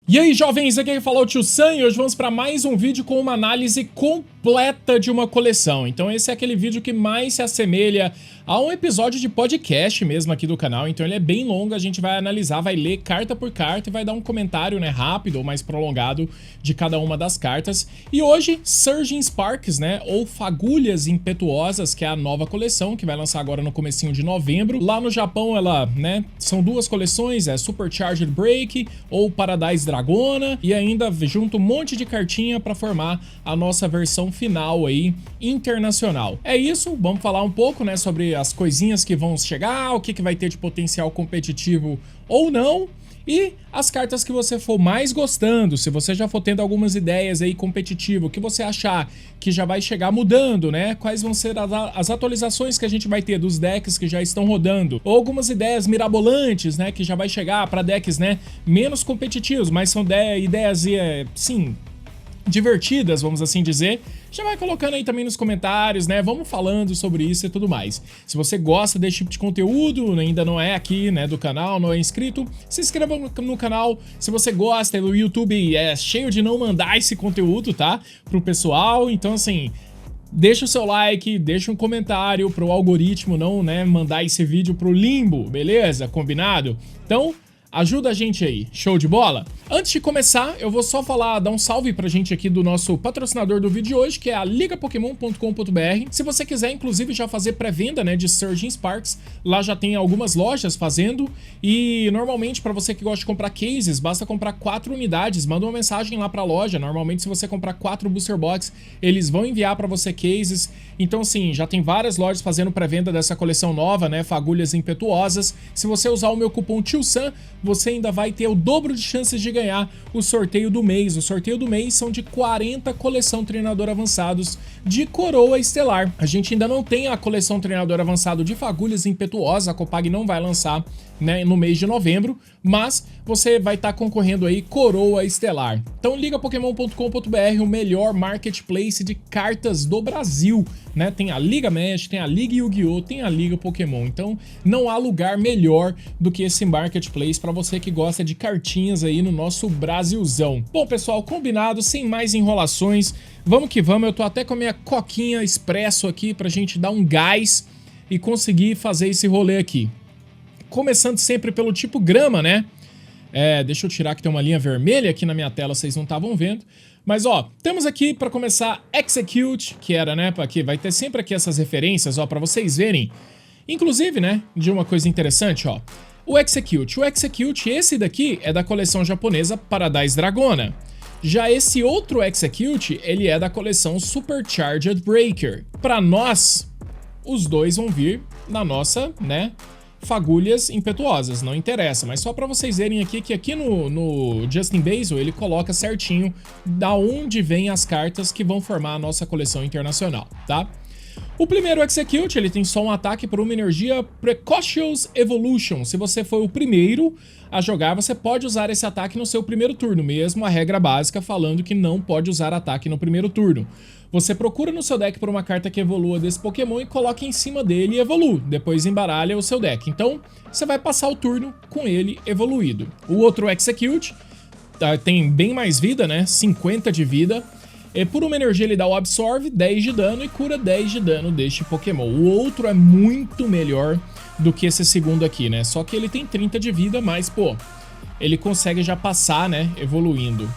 E aí, jovens, aqui quem fala é o Tio Sam e hoje vamos para mais um vídeo com uma análise completa de uma coleção. Então esse é aquele vídeo que mais se assemelha a um episódio de podcast mesmo aqui do canal, então ele é bem longo, a gente vai analisar, vai ler carta por carta e vai dar um comentário, né, rápido ou mais prolongado de cada uma das cartas. E hoje, Surging Sparks, né, ou Fagulhas Impetuosas, que é a nova coleção que vai lançar agora no comecinho de novembro. Lá no Japão ela, né, são duas coleções, é Supercharged Break ou Paradise Dragona, e ainda junto um monte de cartinha para formar a nossa versão final aí, internacional. É isso, vamos falar um pouco, né, sobre as coisinhas que vão chegar, o que vai ter de potencial competitivo ou não, e as cartas que você for mais gostando, se você já for tendo algumas ideias aí competitivo, que você achar que já vai chegar mudando, né? Quais vão ser as atualizações que a gente vai ter dos decks que já estão rodando, ou algumas ideias mirabolantes, né, que já vai chegar para decks, né, menos competitivos, mas são ideias, sim, divertidas, vamos assim dizer. Já vai colocando aí também nos comentários, né? Vamos falando sobre isso e tudo mais. Se você gosta desse tipo de conteúdo, ainda não é aqui, né, do canal, não é inscrito, se inscreva no canal. Se você gosta, o YouTube é cheio de não mandar esse conteúdo, tá? Pro pessoal, então assim, deixa o seu like, deixa um comentário pro algoritmo não, né, mandar esse vídeo pro limbo, beleza? Combinado? Então, ajuda a gente aí, show de bola? Antes de começar, eu vou só dar um salve pra gente aqui do nosso patrocinador do vídeo de hoje, que é a ligapokemon.com.br. Se você quiser, inclusive, já fazer pré-venda, né, de Surging Sparks, lá já tem algumas lojas fazendo, e normalmente pra você que gosta de comprar cases, basta comprar 4 unidades, manda uma mensagem lá pra loja. Normalmente se você comprar 4 Booster Box, eles vão enviar pra você cases. Então assim, já tem várias lojas fazendo pré-venda dessa coleção nova, né, Fagulhas Impetuosas. Se você usar o meu cupom TIOSAM, você ainda vai ter o dobro de chances de ganhar o sorteio do mês. O sorteio do mês são de 40 coleção treinador avançados de Coroa Estelar. A gente ainda não tem a coleção treinador avançado de Fagulhas Impetuosas, a Copag não vai lançar, né, no mês de novembro, mas você vai estar concorrendo aí Coroa Estelar. Então liga pokemon.com.br, o melhor marketplace de cartas do Brasil, né? Tem a Liga Magic, tem a Liga Yu-Gi-Oh!, tem a Liga Pokémon. Então não há lugar melhor do que esse marketplace para você que gosta de cartinhas aí no nosso Brasilzão. Bom, pessoal, combinado, sem mais enrolações, vamos que vamos. Eu tô até com a minha coquinha expresso aqui pra gente dar um gás e conseguir fazer esse rolê aqui. Começando sempre pelo tipo grama, né? Deixa eu tirar que tem uma linha vermelha aqui na minha tela, vocês não estavam vendo. Mas ó, temos aqui para começar Execute, que era, né, aqui vai ter sempre aqui essas referências, ó, para vocês verem. Inclusive, né, de uma coisa interessante, ó. O Execute, esse daqui é da coleção japonesa Paradise Dragona. Já esse outro Execute, ele é da coleção Supercharged Breaker. Para nós, os dois vão vir na nossa, né, Fagulhas Impetuosas, não interessa, mas só para vocês verem aqui que aqui no Justin Basil ele coloca certinho da onde vem as cartas que vão formar a nossa coleção internacional, tá? O primeiro Execute, ele tem só um ataque por uma energia Precocious Evolution. Se você for o primeiro a jogar, você pode usar esse ataque no seu primeiro turno, mesmo a regra básica falando que não pode usar ataque no primeiro turno. Você procura no seu deck por uma carta que evolua desse Pokémon e coloca em cima dele e evolui. Depois embaralha o seu deck. Então, você vai passar o turno com ele evoluído. O outro Execute tem bem mais vida, né? 50 de vida. Por uma energia ele dá o Absorve, 10 de dano e cura 10 de dano deste Pokémon. O outro é muito melhor do que esse segundo aqui, né? Só que ele tem 30 de vida, mas, pô, ele consegue já passar, né? Evoluindo.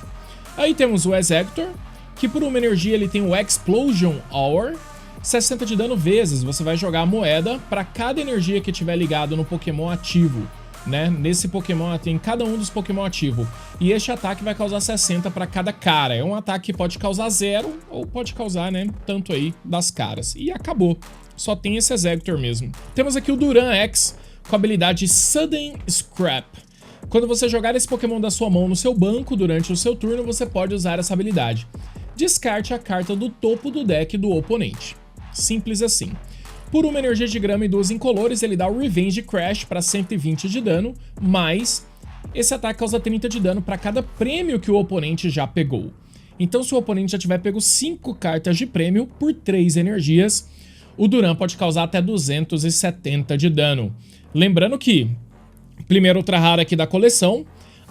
Aí temos o Exeggutor, que por uma energia ele tem o Explosion Hour, 60 de dano vezes. Você vai jogar a moeda para cada energia que tiver ligado no Pokémon ativo, né? Nesse Pokémon tem cada um dos Pokémon ativo. E este ataque vai causar 60 para cada cara. É um ataque que pode causar 0 ou pode causar, né, tanto aí das caras. E acabou. Só tem esse Exeggutor mesmo. Temos aqui o Duran X com a habilidade Sudden Scrap. Quando você jogar esse Pokémon da sua mão no seu banco durante o seu turno, você pode usar essa habilidade. Descarte a carta do topo do deck do oponente. Simples assim. Por uma energia de grama e 2 incolores, ele dá o Revenge Crash para 120 de dano, mas esse ataque causa 30 de dano para cada prêmio que o oponente já pegou. Então, se o oponente já tiver pego 5 cartas de prêmio por 3 energias, o Duran pode causar até 270 de dano. Lembrando que, primeiro ultra raro aqui da coleção,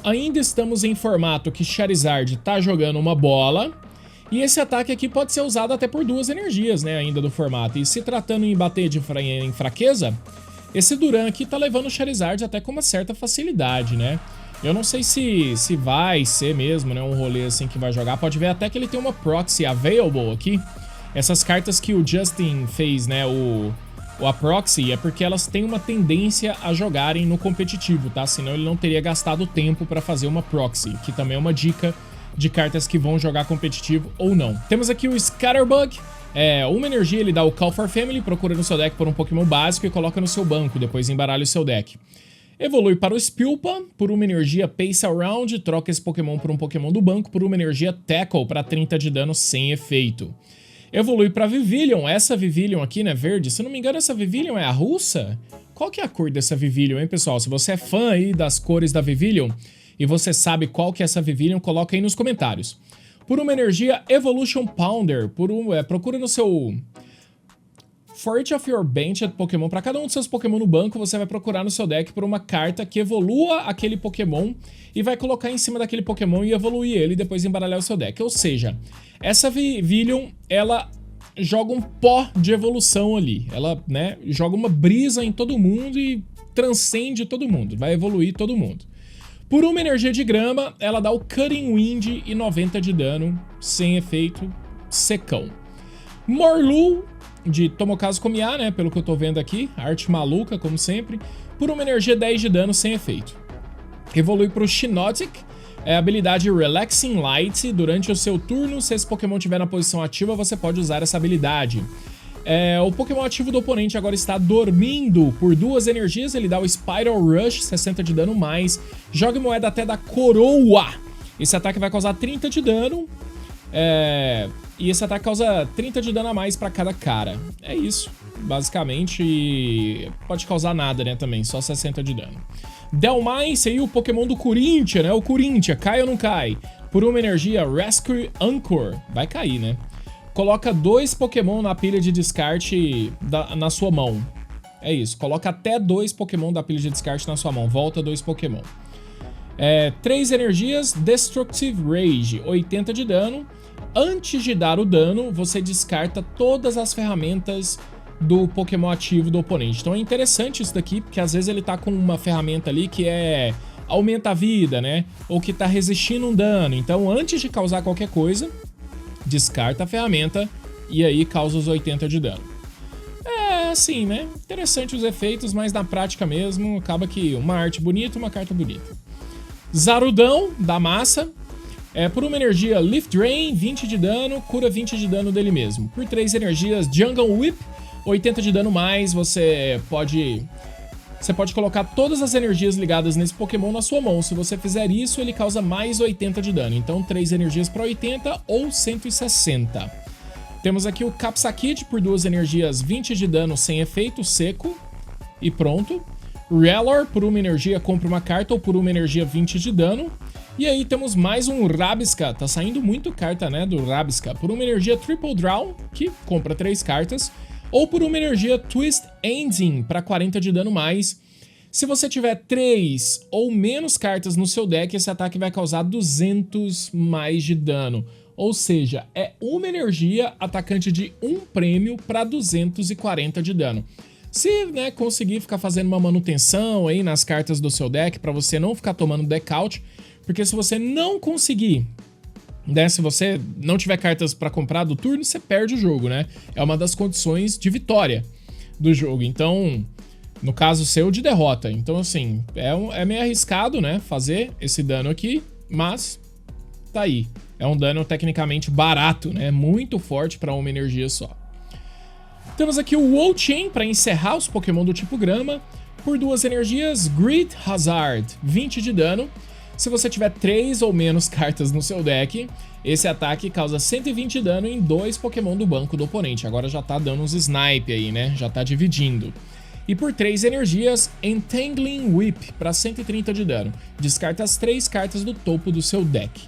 Ainda estamos em formato que Charizard tá jogando uma bola. E esse ataque aqui pode ser usado até por 2 energias, né, ainda do formato. E se tratando em bater em fraqueza, esse Duran aqui tá levando o Charizard até com uma certa facilidade, né? Eu não sei se vai ser mesmo, né, um rolê assim que vai jogar. Pode ver até que ele tem uma Proxy Available aqui. Essas cartas que o Justin fez, né, a Proxy, é porque elas têm uma tendência a jogarem no competitivo, tá? Senão ele não teria gastado tempo pra fazer uma Proxy, que também é uma dica de cartas que vão jogar competitivo ou não. Temos aqui o Scatterbug. Uma energia ele dá o Call for Family, procura no seu deck por um Pokémon básico e coloca no seu banco, depois embaralha o seu deck. Evolui para o Spilpa, por uma energia Pace Around, troca esse Pokémon por um Pokémon do banco, por uma energia Tackle para 30 de dano sem efeito. Evolui para Vivillon, essa Vivillon aqui, né, verde, se não me engano essa Vivillon é a russa? Qual que é a cor dessa Vivillon, hein, pessoal? Se você é fã aí das cores da Vivillon e você sabe qual que é essa Vivillon, coloca aí nos comentários. Por uma energia Evolution Pounder, procura no seu For each of your Benched Pokémon, para cada um dos seus Pokémon no banco, você vai procurar no seu deck por uma carta que evolua aquele Pokémon e vai colocar em cima daquele Pokémon e evoluir ele e depois embaralhar o seu deck. Ou seja, essa Vivillon, ela joga um pó de evolução ali. Ela, né, joga uma brisa em todo mundo e transcende todo mundo, vai evoluir todo mundo. Por uma energia de grama, ela dá o Cutting Wind e 90 de dano, sem efeito, secão. Morlu, de Tomokazu Komiya, né, pelo que eu tô vendo aqui, arte maluca, como sempre, por uma energia 10 de dano, sem efeito. Evolui para o Shiinotic, a habilidade Relaxing Light. Durante o seu turno, se esse Pokémon estiver na posição ativa, você pode usar essa habilidade. O Pokémon ativo do oponente agora está dormindo. Por 2 energias, ele dá o Spiral Rush, 60 de dano mais. Jogue moeda até da coroa. Esse ataque vai causar 30 de dano. E esse ataque causa 30 de dano a mais pra cada cara. É isso, basicamente. E pode causar nada, né, também, só 60 de dano. Delmice aí, o Pokémon do Corinthians, né? O Corinthians, cai ou não cai? Por uma energia Rescue Anchor. Vai cair, né? Coloca 2 Pokémon na pilha de descarte na sua mão. É isso, coloca até 2 Pokémon da pilha de descarte na sua mão. Volta 2 Pokémon. 3 energias, Destructive Rage, 80 de dano. Antes de dar o dano, você descarta todas as ferramentas do Pokémon ativo do oponente. Então é interessante isso daqui, porque às vezes ele tá com uma ferramenta ali que aumenta a vida, né? Ou que tá resistindo um dano. Então antes de causar qualquer coisa, descarta a ferramenta e aí causa os 80 de dano. Assim, né? Interessante os efeitos, mas na prática mesmo, acaba que uma arte bonita, uma carta bonita. Zarudão, da massa. Por uma energia Leaf Drain, 20 de dano, cura 20 de dano dele mesmo. Por 3 energias Jungle Whip, 80 de dano mais, você pode colocar todas as energias ligadas nesse Pokémon na sua mão. Se você fizer isso, ele causa mais 80 de dano. Então 3 energias para 80 ou 160. Temos aqui o Capsakid por 2 energias 20 de dano sem efeito, seco. E pronto. Rellor por uma energia compra uma carta ou por uma energia 20 de dano. E aí temos mais um Rabisca, tá saindo muito carta, né, do Rabisca. Por uma energia Triple Draw, que compra 3 cartas. Ou por uma energia Twist Ending para 40 de dano mais. Se você tiver 3 ou menos cartas no seu deck, esse ataque vai causar 200 mais de dano. Ou seja, é uma energia atacante de 1 prêmio para 240 de dano. Se, né, conseguir ficar fazendo uma manutenção aí nas cartas do seu deck para você não ficar tomando deck out, porque se você não conseguir, né, se você não tiver cartas para comprar do turno, você perde o jogo, né? É uma das condições de vitória do jogo. Então, no caso seu, de derrota. Então, assim, é meio arriscado, né, fazer esse dano aqui, mas tá aí. É um dano tecnicamente barato, né? Muito forte para uma energia só. Temos aqui o Wo-Chain para encerrar os Pokémon do tipo grama. Por 2 energias, Great Hazard, 20 de dano. Se você tiver 3 ou menos cartas no seu deck, esse ataque causa 120 de dano em 2 Pokémon do banco do oponente. Agora já tá dando uns snipe aí, né? Já tá dividindo. E por 3 energias, Entangling Whip para 130 de dano. Descarta as 3 cartas do topo do seu deck.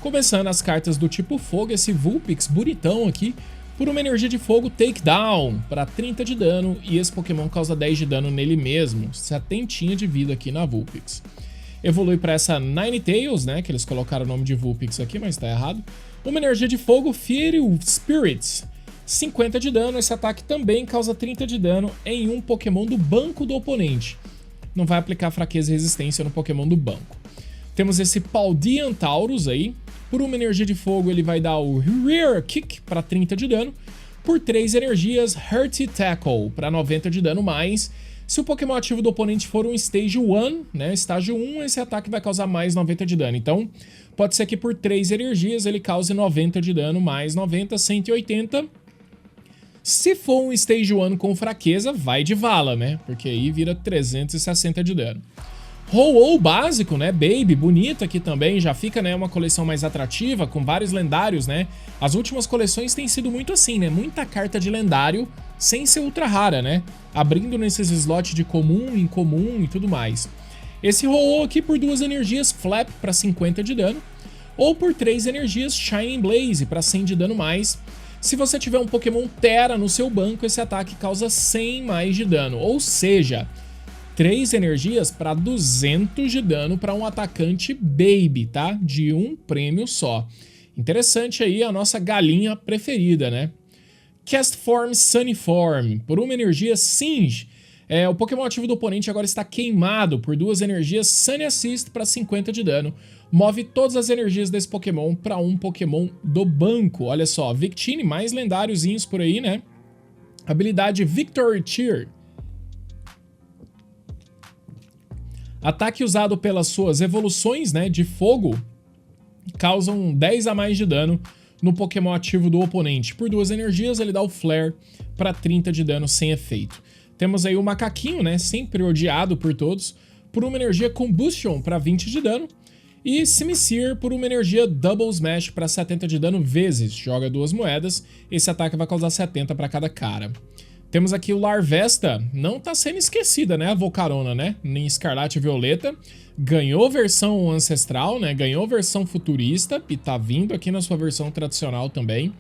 Começando as cartas do tipo fogo, esse Vulpix bonitão aqui. Por uma energia de fogo, Takedown para 30 de dano. E esse Pokémon causa 10 de dano nele mesmo. 70 de vida aqui na Vulpix. Evolui para essa Ninetales, né? Que eles colocaram o nome de Vulpix aqui, mas tá errado. Uma energia de fogo, Fiery Spirits. 50 de dano, esse ataque também causa 30 de dano em um Pokémon do banco do oponente. Não vai aplicar fraqueza e resistência no Pokémon do banco. Temos esse Paldean Taurus aí. Por uma energia de fogo ele vai dar o Rear Kick para 30 de dano. Por 3 energias, Hearty Tackle para 90 de dano mais. Se o Pokémon ativo do oponente for um Stage 1, né, estágio 1, esse ataque vai causar mais 90 de dano. Então, pode ser que por 3 energias ele cause 90 de dano, mais 90, 180. Se for um Stage 1 com fraqueza, vai de vala, né? Porque aí vira 360 de dano. Ho-Oh básico, né? Baby, bonito aqui também, já fica, né, uma coleção mais atrativa, com vários lendários, né? As últimas coleções têm sido muito assim, né? Muita carta de lendário, sem ser ultra rara, né? Abrindo nesses slots de comum, incomum e tudo mais. Esse Ho-Oh aqui por 2 energias, Flap para 50 de dano, ou por 3 energias, Shining Blaze para 100 de dano mais. Se você tiver um Pokémon Tera no seu banco, esse ataque causa 100 mais de dano, ou seja, 3 energias para 200 de dano para um atacante Baby, tá? De um prêmio só. Interessante aí a nossa galinha preferida, né? Castform Sunnyform, por uma energia Singe. O Pokémon ativo do oponente agora está queimado por 2 energias Sunny Assist para 50 de dano. Move todas as energias desse Pokémon para um Pokémon do banco. Olha só, Victini, mais lendáriozinhos por aí, né? Habilidade Victory Cheer. Ataque usado pelas suas evoluções, né, de fogo, causam 10 a mais de dano no Pokémon ativo do oponente. Por 2 energias, ele dá o Flare para 30 de dano sem efeito. Temos aí o Macaquinho, né, sempre odiado por todos, por uma energia Combustion para 20 de dano. E Simisear por uma energia Double Smash para 70 de dano vezes. Joga 2 moedas, esse ataque vai causar 70 para cada cara. Temos aqui o Larvesta, não tá sendo esquecida, né, a Volcarona, né, em Escarlate e Violeta. Ganhou versão ancestral, né, ganhou versão futurista e tá vindo aqui na sua versão tradicional também.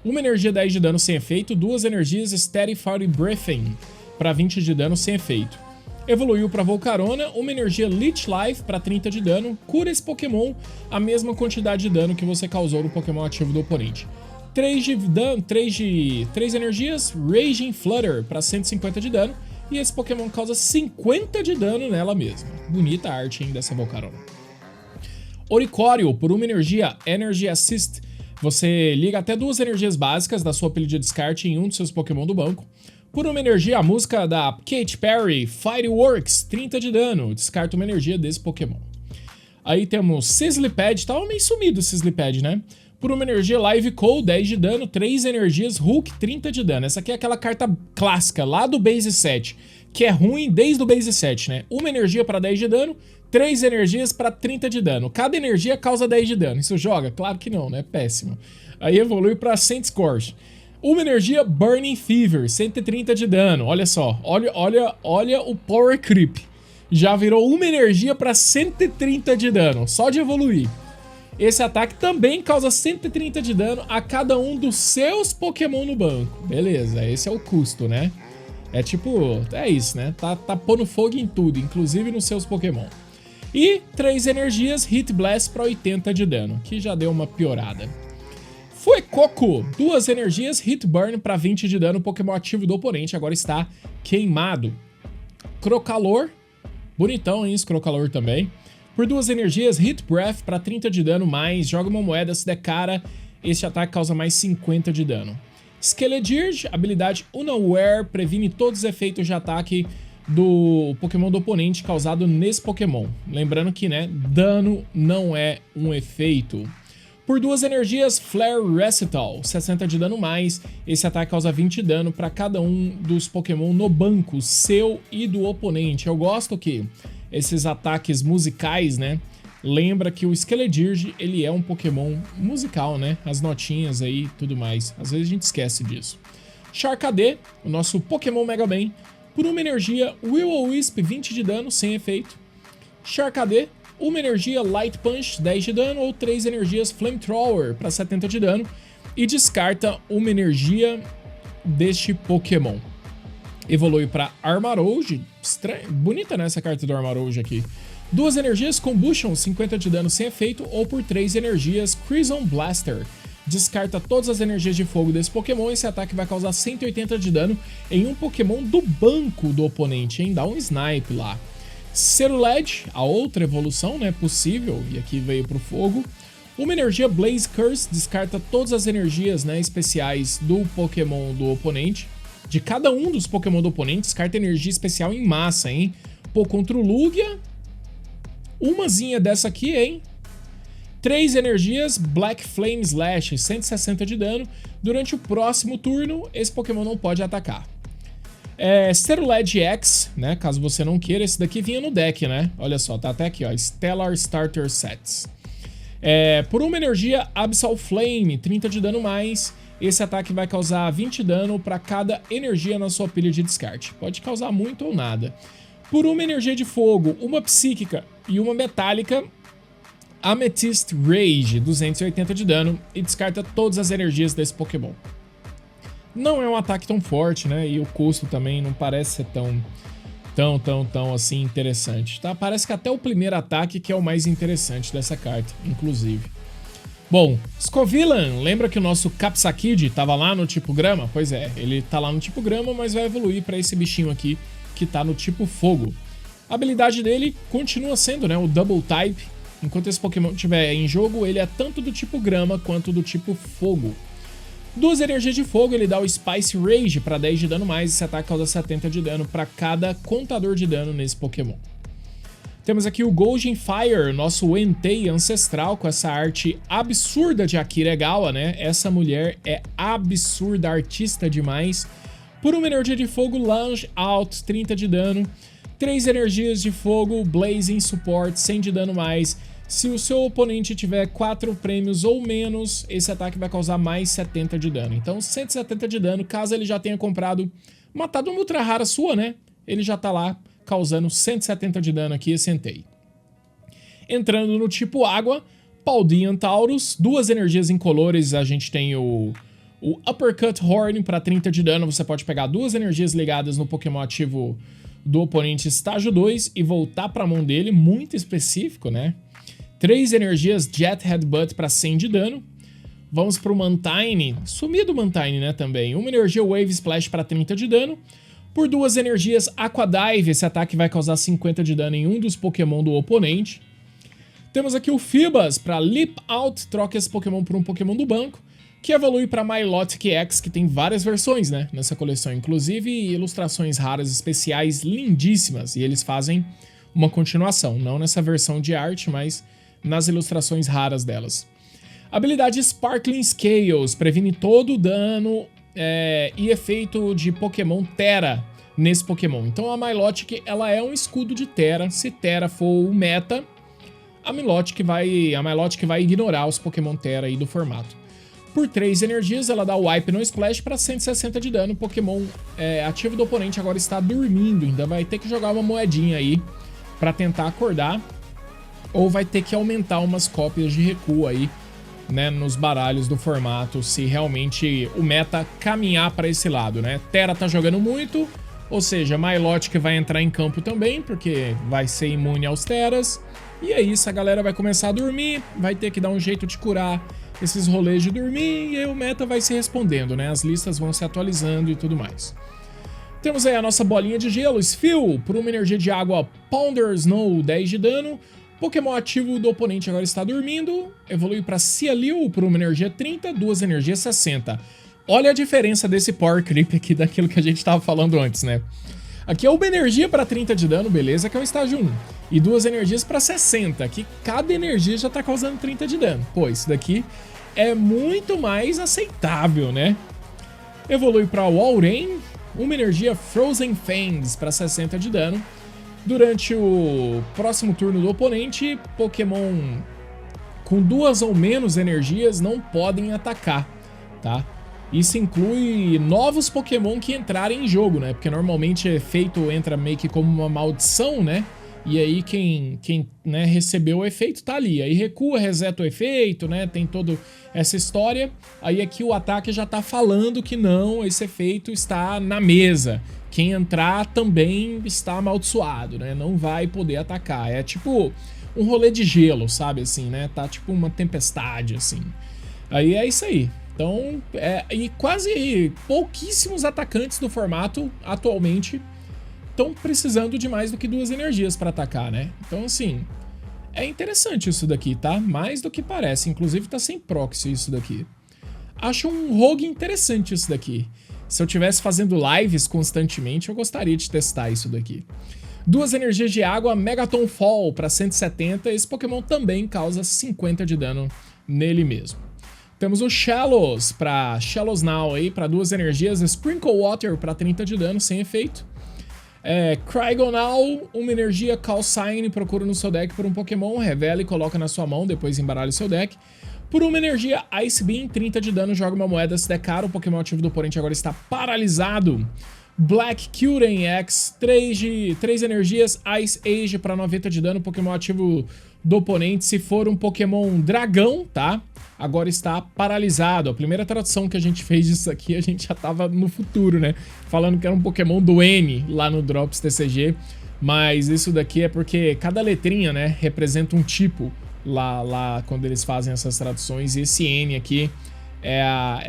Uma energia 10 de dano sem efeito, 2 energias Steady Fire Breathing para 20 de dano sem efeito. Evoluiu para Volcarona, uma energia Leech Life para 30 de dano, cura esse Pokémon a mesma quantidade de dano que você causou no Pokémon ativo do oponente. 3 energias, Raging Flutter para 150 de dano, e esse Pokémon causa 50 de dano nela mesma. Bonita a arte, hein, dessa Volcarona. Oricorio, por uma energia Energy Assist, você liga até 2 energias básicas da sua pilha de descarte em um dos seus Pokémon do banco. Por uma energia, a música da Katy Perry, Fireworks, 30 de dano, descarta uma energia desse Pokémon. Aí temos Sizzlypad, tava meio sumido o Sizzlypad, né? Por uma energia Live Coal, 10 de dano, 3 energias Hulk, 30 de dano. Essa aqui é aquela carta clássica lá do Base 7, que é ruim desde o Base 7, né? Uma energia para 10 de dano, 3 energias para 30 de dano. Cada energia causa 10 de dano. Isso joga? Claro que não, né? Péssimo. Aí evolui para Saint Scourge. Uma energia Burning Fever, 130 de dano. Olha só, olha o Power Creep. Já virou uma energia para 130 de dano, só de evoluir. Esse ataque também causa 130 de dano a cada um dos seus Pokémon no banco. Beleza, esse é o custo, né? É tipo, é isso, né? Tá pondo fogo em tudo, inclusive nos seus Pokémon. E 3 energias Hit Blast para 80 de dano, que já deu uma piorada. Fuecoco, 2 energias Hit Burn para 20 de dano, o Pokémon ativo do oponente agora está queimado. Crocalor, bonitão isso, Crocalor também. Por 2 energias, Hit Breath para 30 de dano mais, joga uma moeda, se der cara, este ataque causa mais 50 de dano. Skeledirge, habilidade Unaware, previne todos os efeitos de ataque do Pokémon do oponente causado nesse Pokémon. Lembrando que, né, dano não é um efeito. Por 2 energias, Flare Recital, 60 de dano mais, esse ataque causa 20 de dano para cada um dos Pokémon no banco, seu e do oponente. Eu gosto que esses ataques musicais, né, lembra que o Skeledirge, ele é um Pokémon musical, né, as notinhas aí e tudo mais. Às vezes a gente esquece disso. Charcadet, o nosso Pokémon Mega Man, por uma energia Will-O-Wisp, 20 de dano, sem efeito. Charcadet, uma energia Light Punch, 10 de dano, ou 3 energias Flamethrower para 70 de dano, e descarta uma energia deste Pokémon. Evolui para Armarouge, bonita, né, essa carta do Armarouge aqui. 2 energias Combustion, 50 de dano sem efeito, ou por 3 energias Crimson Blaster. Descarta todas as energias de fogo desse Pokémon, esse ataque vai causar 180 de dano em um Pokémon do banco do oponente, hein? Dá um snipe lá. Cerulege, a outra evolução, né, possível, e aqui veio pro fogo. Uma energia Blaze Curse, descarta todas as energias, né, especiais do Pokémon do oponente. De cada um dos Pokémon do oponente, descarta energia especial em massa, hein? Pô, contra o Lugia, umazinha dessa aqui, hein? 3 energias Black Flame Slash, 160 de dano. Durante o próximo turno, esse Pokémon não pode atacar. Cerulege X, né? Caso você não queira, esse daqui vinha no deck, né? Olha só, tá até aqui, ó. Stellar Starter Sets. Por uma energia Abyssal Flame, 30 de dano mais. Esse ataque vai causar 20 dano para cada energia na sua pilha de descarte. Pode causar muito ou nada. Por uma energia de fogo, uma psíquica e uma metálica, Amethyst Rage, 280 de dano, e descarta todas as energias desse Pokémon. Não é um ataque tão forte, né? E o custo também não parece ser tão assim interessante, tá? Parece que até o primeiro ataque que é o mais interessante dessa carta, inclusive. Bom, Scovillain, lembra que o nosso Capsakid tava lá no tipo grama? Pois é, ele tá lá no tipo grama, mas vai evoluir para esse bichinho aqui que tá no tipo fogo. A habilidade dele continua sendo, né, o Double Type. Enquanto esse Pokémon estiver em jogo, ele é tanto do tipo grama quanto do tipo fogo. 2 energias de fogo, ele dá o Spice Rage para 10 de dano mais, esse ataque causa 70 de dano para cada contador de dano nesse Pokémon. Temos aqui o Golden Fire, nosso Entei ancestral, com essa arte absurda de Akira Egawa, né? Essa mulher é absurda, artista demais. Por uma energia de fogo, Lunge Out, 30 de dano. 3 energias de fogo, Blazing Support, 100 de dano mais. Se o seu oponente tiver 4 prêmios ou menos, esse ataque vai causar mais 70 de dano. Então 170 de dano, caso ele já tenha matado uma ultra rara sua, né? Ele já tá lá causando 170 de dano aqui, esse Entei. Entrando no tipo água, Paldean Taurus, 2 energias incolores, a gente tem o Uppercut Horn para 30 de dano. Você pode pegar 2 energias ligadas no Pokémon ativo do oponente estágio 2 e voltar para a mão dele, muito específico, né? 3 energias Jet Headbutt para 100 de dano. Vamos pro Mantine, sumido Mantine, né, também. Uma energia Wave Splash para 30 de dano. Por 2 energias Aqua Dive, esse ataque vai causar 50 de dano em um dos Pokémon do oponente. Temos aqui o Feebas para Leap Out, troca esse Pokémon por um Pokémon do banco, que evolui para Milotic X, que tem várias versões, né, nessa coleção, inclusive ilustrações raras especiais lindíssimas, e eles fazem uma continuação, não nessa versão de arte, mas nas ilustrações raras delas. Habilidade Sparkling Scales, previne todo o dano e efeito de Pokémon Tera nesse Pokémon. Então a Milotic, ela é um escudo de Tera. Se Tera for o meta, a Milotic vai ignorar os Pokémon Tera aí do formato. Por 3 energias, ela dá o Wipe no Splash para 160 de dano. O Pokémon ativo do oponente agora está dormindo, ainda vai ter que jogar uma moedinha aí para tentar acordar, ou vai ter que aumentar umas cópias de recuo aí, né, nos baralhos do formato, se realmente o meta caminhar para esse lado, né? Tera tá jogando muito, ou seja, Milotic vai entrar em campo também, porque vai ser imune aos Teras, e é isso, a galera vai começar a dormir, vai ter que dar um jeito de curar esses rolês de dormir, e aí o meta vai se respondendo, né? As listas vão se atualizando e tudo mais. Temos aí a nossa bolinha de gelo, Spheal, por uma energia de água, Pounder Snow, 10 de dano. Pokémon ativo do oponente agora está dormindo, evolui para Cialil por uma energia 30, 2 energias 60. Olha a diferença desse Power Creep aqui daquilo que a gente estava falando antes, né? Aqui é uma energia para 30 de dano, beleza, que é o estágio 1. E 2 energias para 60, que cada energia já está causando 30 de dano. Pô, isso daqui é muito mais aceitável, né? Evolui para Walrein, uma energia Frozen Fangs para 60 de dano. Durante o próximo turno do oponente, Pokémon com 2 ou menos energias não podem atacar, tá? Isso inclui novos Pokémon que entrarem em jogo, né? Porque normalmente entra meio que como uma maldição, né? E aí quem né, recebeu o efeito tá ali. Aí recua, reseta o efeito, né? Tem toda essa história. Aí aqui o ataque já tá falando que não, esse efeito está na mesa. Quem entrar também está amaldiçoado, né? Não vai poder atacar. É tipo um rolê de gelo, sabe assim, né? Tá tipo uma tempestade, assim. Aí é isso aí. Então, e quase pouquíssimos atacantes do formato atualmente estão precisando de mais do que 2 energias para atacar, né? Então, assim, é interessante isso daqui, tá? Mais do que parece. Inclusive, tá sem proxy isso daqui. Acho um rogue interessante isso daqui. Se eu tivesse fazendo lives constantemente, eu gostaria de testar isso daqui. 2 energias de água, Megaton Fall para 170. Esse Pokémon também causa 50 de dano nele mesmo. Temos o Shallows para Shallows Now aí, para 2 energias, Sprinkle Water para 30 de dano, sem efeito. Cryogonal, uma energia Call Sign, procura no seu deck por um Pokémon, revela e coloca na sua mão, depois embaralha o seu deck. Por uma energia Ice Beam, 30 de dano, joga uma moeda, se der cara, o Pokémon ativo do oponente agora está paralisado. Black Kyurem X, 3 energias, Ice Age para 90 de dano, Pokémon ativo do oponente, se for um Pokémon dragão, tá? Agora está paralisado. A primeira tradução que a gente fez disso aqui, a gente já tava no futuro, né? Falando que era um Pokémon do N lá no Drops TCG, mas isso daqui é porque cada letrinha, né, representa um tipo lá quando eles fazem essas traduções, e esse N aqui é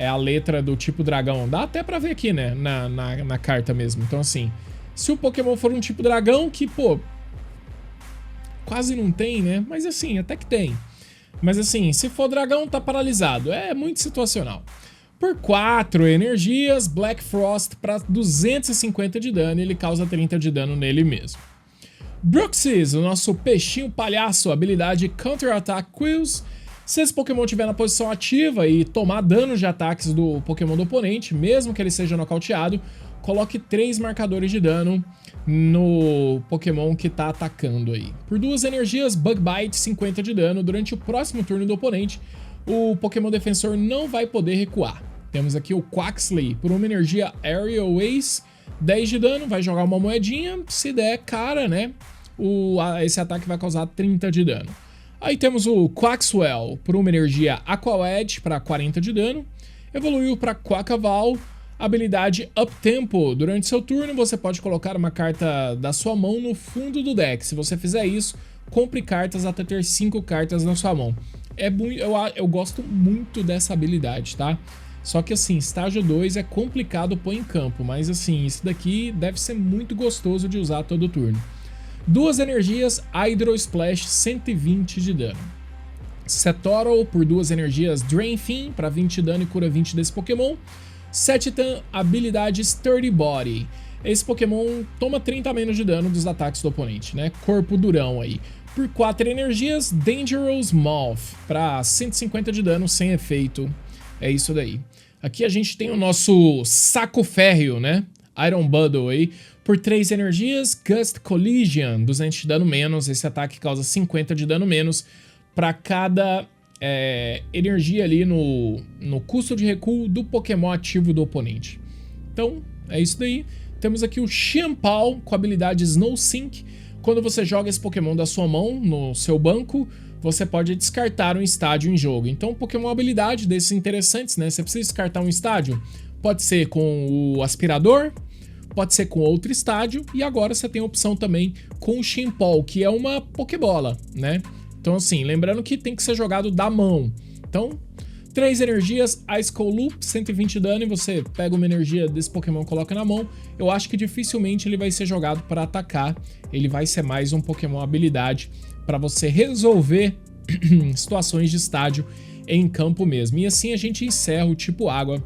a letra do tipo dragão. Dá até pra ver aqui, né, na carta mesmo. Então, assim, se o Pokémon for um tipo dragão, que, pô, quase não tem, né? Mas, assim, até que tem. Mas, assim, se for dragão, tá paralisado. É muito situacional. Por 4 energias, Black Frost para 250 de dano, ele causa 30 de dano nele mesmo. Bruxis, o nosso peixinho palhaço, habilidade Counter Attack Quills. Se esse Pokémon estiver na posição ativa e tomar danos de ataques do Pokémon do oponente, mesmo que ele seja nocauteado, coloque 3 marcadores de dano no Pokémon que está atacando aí. Por 2 energias, Bug Bite, 50 de dano. Durante o próximo turno do oponente, o Pokémon defensor não vai poder recuar. Temos aqui o Quaxley, por uma energia Aerial Ace, 10 de dano, vai jogar uma moedinha, se der cara, né, esse ataque vai causar 30 de dano. Aí temos o Quaxwell, por uma energia Aqua Edge para 40 de dano, evoluiu para Quacaval, habilidade Up Tempo. Durante seu turno você pode colocar uma carta da sua mão no fundo do deck. Se você fizer isso, compre cartas até ter 5 cartas na sua mão. Eu gosto muito dessa habilidade, tá? Só que assim, estágio 2 é complicado pôr em campo, mas assim, isso daqui deve ser muito gostoso de usar todo turno. 2 energias, Hydro Splash, 120 de dano. Setoro, por 2 energias, Drain Fin, para 20 de dano e cura 20 desse Pokémon. Setitan, habilidade Sturdy Body. Esse Pokémon toma 30 menos de dano dos ataques do oponente, né? Corpo durão aí. Por 4 energias, Dangerous Moth, para 150 de dano sem efeito. É isso daí. Aqui a gente tem o nosso saco férreo, né? Iron Bundle aí. Por 3 energias, Gust Collision, 200 de dano menos. Esse ataque causa 50 de dano menos para cada energia ali no custo de recuo do Pokémon ativo do oponente. Então, é isso daí. Temos aqui o Xianpao com a habilidade Snow Sink. Quando você joga esse Pokémon da sua mão no seu banco, você pode descartar um estádio em jogo. Então, Pokémon habilidade desses interessantes, né? Você precisa descartar um estádio. Pode ser com o Aspirador, pode ser com outro estádio. E agora você tem a opção também com o Xianpao, que é uma Pokébola, né? Então, assim, lembrando que tem que ser jogado da mão. Então, 3 energias, Ice Cold Loop, 120 de dano, e você pega uma energia desse Pokémon e coloca na mão. Eu acho que dificilmente ele vai ser jogado para atacar. Ele vai ser mais um Pokémon habilidade para você resolver situações de estádio em campo mesmo. E assim a gente encerra o tipo água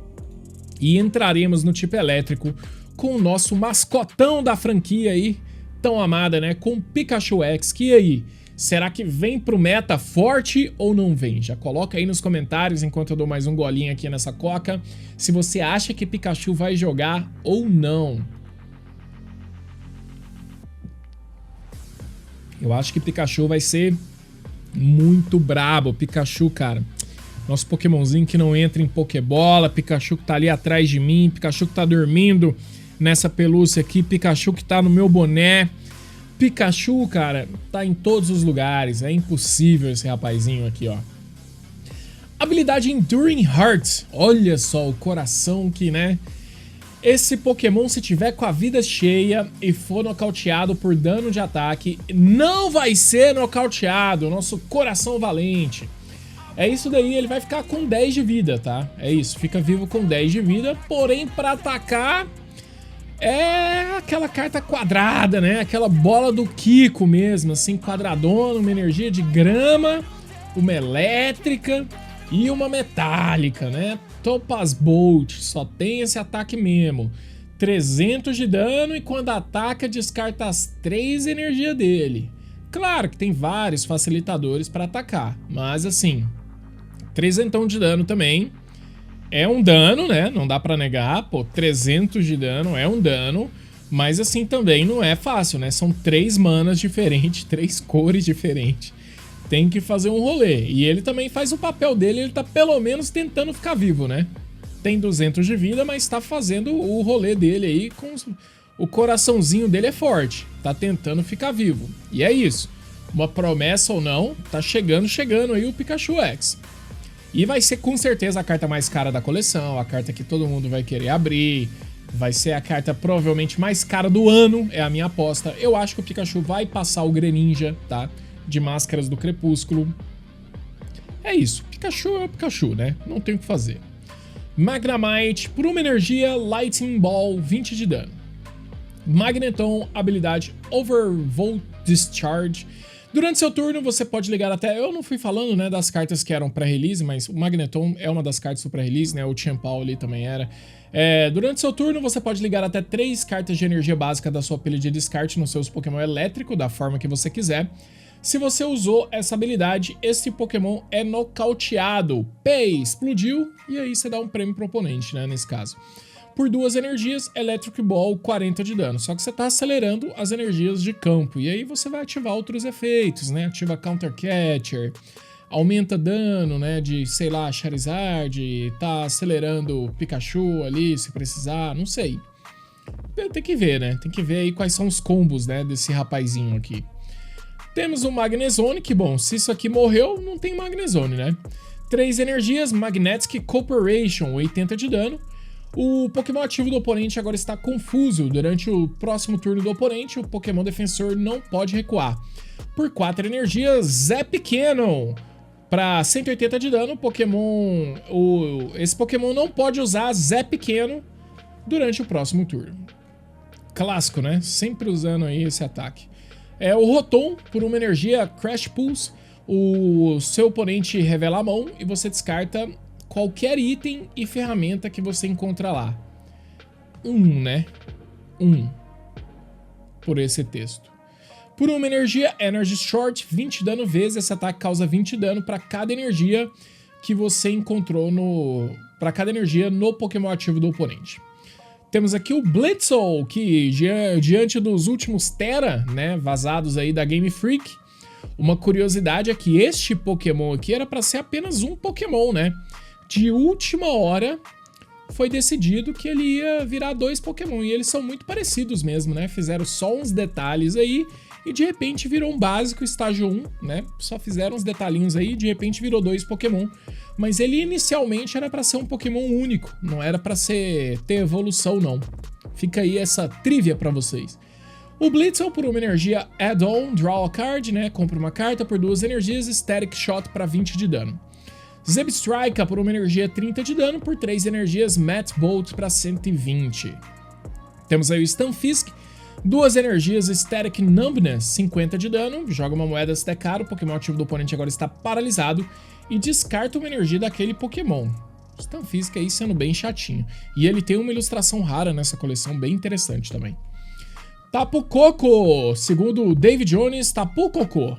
e entraremos no tipo elétrico com o nosso mascotão da franquia aí, tão amada, né? Com Pikachu X, que aí... Será que vem pro meta forte ou não vem? Já coloca aí nos comentários enquanto eu dou mais um golinho aqui nessa coca, se você acha que Pikachu vai jogar ou não. Eu acho que Pikachu vai ser muito brabo. Pikachu, cara, nosso Pokémonzinho que não entra em Pokébola, Pikachu que tá ali atrás de mim, Pikachu que tá dormindo nessa pelúcia aqui, Pikachu que tá no meu boné. Pikachu, cara, tá em todos os lugares. É impossível esse rapazinho aqui, ó. Habilidade Enduring Heart. Olha só o coração que, né? Esse Pokémon, se tiver com a vida cheia e for nocauteado por dano de ataque, não vai ser nocauteado. Nosso coração valente. É isso daí, ele vai ficar com 10 de vida, tá? É isso, fica vivo com 10 de vida. Porém, pra atacar, é aquela carta quadrada, né? Aquela bola do Kiko mesmo, assim, quadradona, uma energia de grama, uma elétrica e uma metálica, né? Topaz Bolt, só tem esse ataque mesmo. 300 de dano e quando ataca descarta as 3 energias dele. Claro que tem vários facilitadores para atacar, mas assim, 300 de dano também é um dano, né? Não dá pra negar, pô, 300 de dano é um dano, mas assim também não é fácil, né? São 3 manas diferentes, 3 cores diferentes. Tem que fazer um rolê. E ele também faz o papel dele, ele tá pelo menos tentando ficar vivo, né? Tem 200 de vida, mas tá fazendo o rolê dele aí com... O coraçãozinho dele é forte, tá tentando ficar vivo. E é isso. Uma promessa ou não, tá chegando aí o Pikachu X. E vai ser com certeza a carta mais cara da coleção, a carta que todo mundo vai querer abrir. Vai ser a carta provavelmente mais cara do ano, é a minha aposta. Eu acho que o Pikachu vai passar o Greninja, tá? De Máscaras do Crepúsculo. É isso, Pikachu é o Pikachu, né? Não tem o que fazer. Magnemite, por uma energia, Lightning Ball, 20 de dano. Magneton, habilidade Overvolt Discharge. Durante seu turno você pode ligar até... Eu não fui falando, né, das cartas que eram pré-release, mas o Magneton é uma das cartas do pré-release, né? O Chien-Pao ali também era. Durante seu turno você pode ligar até 3 cartas de energia básica da sua pilha de descarte nos seus Pokémon elétrico, da forma que você quiser. Se você usou essa habilidade, esse Pokémon é nocauteado. Pay, explodiu, e aí você dá um prêmio pro oponente, né, nesse caso. Por 2 energias, Electric Ball, 40 de dano. Só que você tá acelerando as energias de campo. E aí você vai ativar outros efeitos, né? Ativa Counter Catcher, aumenta dano, né? De, sei lá, Charizard, tá acelerando o Pikachu ali, se precisar, não sei. Tem que ver, né? Tem que ver aí quais são os combos, né, desse rapazinho aqui. Temos o Magnezone, que bom, se isso aqui morreu, não tem Magnezone, né? 3 energias, Magnetic Corporation, 80 de dano. O Pokémon ativo do oponente agora está confuso. Durante o próximo turno do oponente, o Pokémon defensor não pode recuar. Por 4 energias, Zé Pequeno. Para 180 de dano, esse Pokémon não pode usar Zé Pequeno durante o próximo turno. Clássico, né? Sempre usando aí esse ataque. O Rotom, por uma energia Crash Pulse, o seu oponente revela a mão e você descarta qualquer item e ferramenta que você encontra lá. Né? Por esse texto. Por uma energia Energy Short, 20 dano vezes. Esse ataque causa 20 dano para cada energia que você encontrou para cada energia no Pokémon ativo do oponente. Temos aqui o Blitzle, que diante dos últimos Tera, né, vazados aí da Game Freak, uma curiosidade é que este Pokémon aqui era para ser apenas um Pokémon, né? De última hora foi decidido que ele ia virar 2 Pokémon, e eles são muito parecidos mesmo, né? Fizeram só uns detalhes aí e de repente virou um básico estágio 1, né? Só fizeram uns detalhinhos aí e de repente virou 2 Pokémon. Mas ele inicialmente era para ser um Pokémon único, não era para ter evolução não. Fica aí essa trivia para vocês. O Blitzle, por uma energia Add-on, Draw a Card, né? Compra uma carta por 2 energias, Static Shot para 20 de dano. Zebstrika, por uma energia 30 de dano, por 3 energias, Mat Bolt para 120. Temos aí o Stunfisk, 2 energias, Static Numbness, 50 de dano, joga uma moeda se der caro, o Pokémon ativo do oponente agora está paralisado e descarta uma energia daquele Pokémon. O Stunfisk aí sendo bem chatinho. E ele tem uma ilustração rara nessa coleção, bem interessante também. Tapu Koko, segundo o David Jones, Tapu Koko.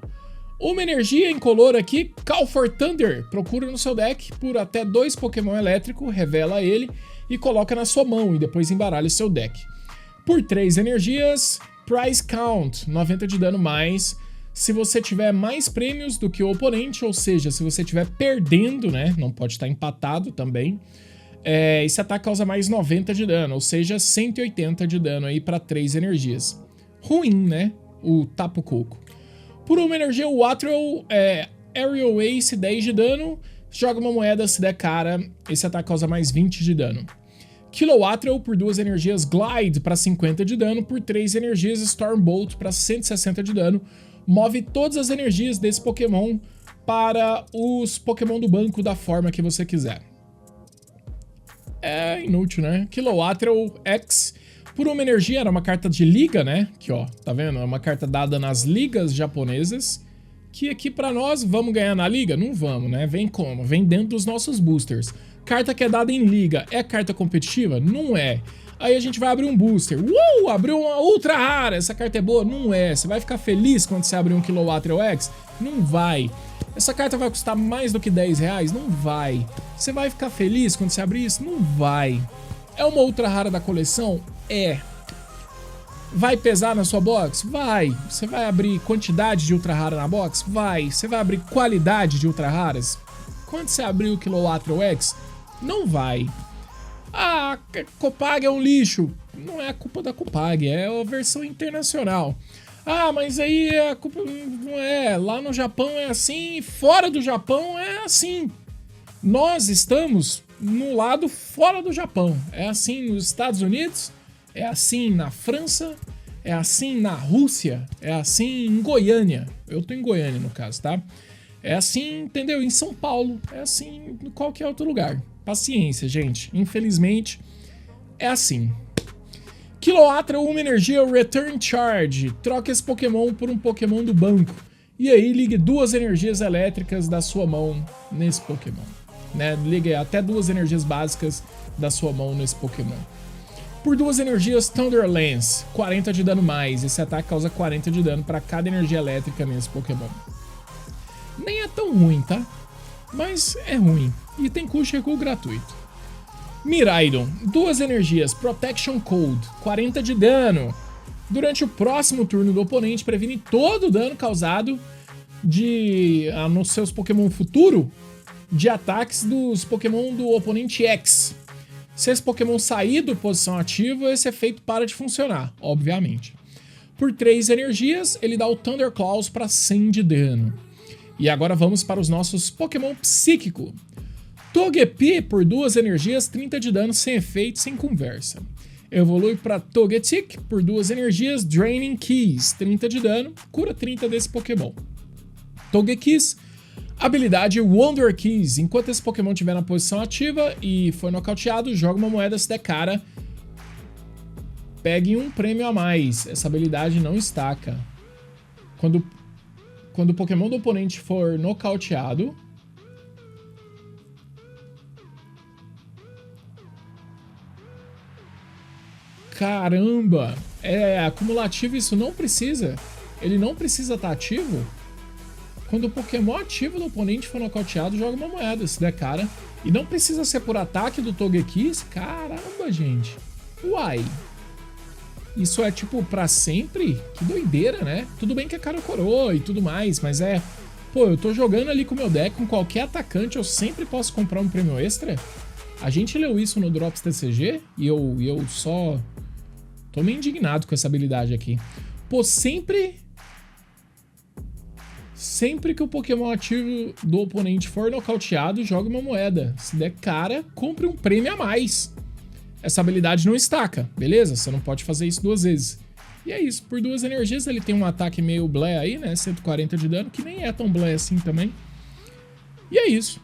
Uma energia incolor aqui, Call for Thunder, procura no seu deck por até 2 Pokémon elétrico, revela ele e coloca na sua mão e depois embaralha o seu deck. Por 3 energias, Price Count, 90 de dano mais. Se você tiver mais prêmios do que o oponente, ou seja, se você estiver perdendo, né, não pode estar empatado também, esse ataque causa mais 90 de dano, ou seja, 180 de dano aí para 3 energias. Ruim, né? o Tapu Koko. Por uma energia, o Atrio Aerial Ace, 10 de dano. Joga uma moeda, se der cara, esse ataque causa mais 20 de dano. Kilowattrel, por 2 energias, Glide para 50 de dano. Por 3 energias, Stormbolt para 160 de dano. Move todas as energias desse Pokémon para os Pokémon do banco da forma que você quiser. É inútil, né? Kilowattrel X, por uma energia, era uma carta de liga, né? Aqui, ó, tá vendo? É uma carta dada nas ligas japonesas. Que aqui pra nós, vamos ganhar na liga? Não vamos, né? Vem como? Vem dentro dos nossos boosters. Carta que é dada em liga, é carta competitiva? Não é. Aí a gente vai abrir um booster. Abriu uma ultra rara, essa carta é boa? Não é. Você vai ficar feliz quando você abrir um Kilowattrel X? Não vai. Essa carta vai custar mais do que 10 reais? Não vai. Você vai ficar feliz quando você abrir isso? Não vai. É uma ultra rara da coleção? É. Vai pesar na sua box? Vai. Você vai abrir quantidade de ultra rara na box? Vai. Você vai abrir qualidade de ultra raras? Quando você abrir o Kilowattrel X, não vai. Ah, Copag é um lixo. Não é a culpa da Copag, é a versão internacional. Ah, mas aí a culpa não é. Lá no Japão é assim, fora do Japão é assim. Nós estamos no lado fora do Japão. É assim nos Estados Unidos, é assim na França, é assim na Rússia, é assim em Goiânia. Eu tô em Goiânia no caso, tá? É assim, entendeu? Em São Paulo, é assim em qualquer outro lugar. Paciência, gente. Infelizmente, é assim. Kilowattrel, uma energia, Return Charge. Troca esse Pokémon por um Pokémon do banco. E aí, ligue 2 energias elétricas da sua mão nesse Pokémon. Né? Ligue até 2 energias básicas da sua mão nesse Pokémon. Por 2 energias, Thunder Lance. 40 de dano mais. Esse ataque causa 40 de dano para cada energia elétrica nesse Pokémon. Nem é tão ruim, tá? Mas é ruim. E tem custo recuo gratuito. Miraidon, 2 energias, Protection Code, 40 de dano. Durante o próximo turno do oponente, previne todo o dano causado nos seus Pokémon futuro de ataques dos Pokémon do oponente X. Se esse Pokémon sair da posição ativa, esse efeito para de funcionar, obviamente. Por 3 energias, ele dá o Thunder Claws para 100 de dano. E agora vamos para os nossos Pokémon Psíquico. Togepi, por 2 energias, 30 de dano, sem efeito, sem conversa. Evolui para Togetic, por 2 energias, Draining Keys, 30 de dano, cura 30 desse Pokémon. Togekiss, habilidade Wonder Keys. Enquanto esse Pokémon estiver na posição ativa e for nocauteado, joga uma moeda se der cara. Pegue um prêmio a mais. Essa habilidade não estaca. Quando o Pokémon do oponente for nocauteado, caramba, é acumulativo, isso não precisa. Ele não precisa estar ativo. Quando o Pokémon ativo do oponente for nocauteado, joga uma moeda, se der cara. E não precisa ser por ataque do Togekiss. Caramba, gente. Uai. Isso é tipo pra sempre? Que doideira, né? Tudo bem que é cara coroa e tudo mais, mas é... Pô, eu tô jogando ali com o meu deck, com qualquer atacante, eu sempre posso comprar um prêmio extra? A gente leu isso no Drops TCG e eu só... tô meio indignado com essa habilidade aqui. Pô, sempre que o Pokémon ativo do oponente for nocauteado, joga uma moeda. Se der cara, compre um prêmio a mais. Essa habilidade não estaca, beleza? Você não pode fazer isso 2 vezes. E é isso, por 2 energias ele tem um ataque meio blé aí, né? 140 de dano, que nem é tão blé assim também. E é isso.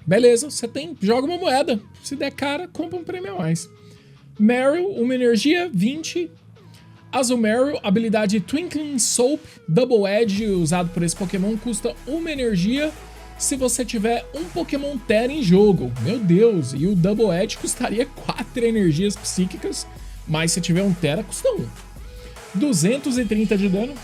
Beleza, você joga uma moeda. Se der cara, compra um prêmio a mais. Meryl, uma energia, 20. Azumarill, habilidade Twinkling Soap, Double Edge, usado por esse Pokémon, custa 1 energia se você tiver um Pokémon Terra em jogo. Meu Deus, e o Double Edge custaria 4 energias psíquicas, mas se tiver um Terra, custa 1. 230 de dano.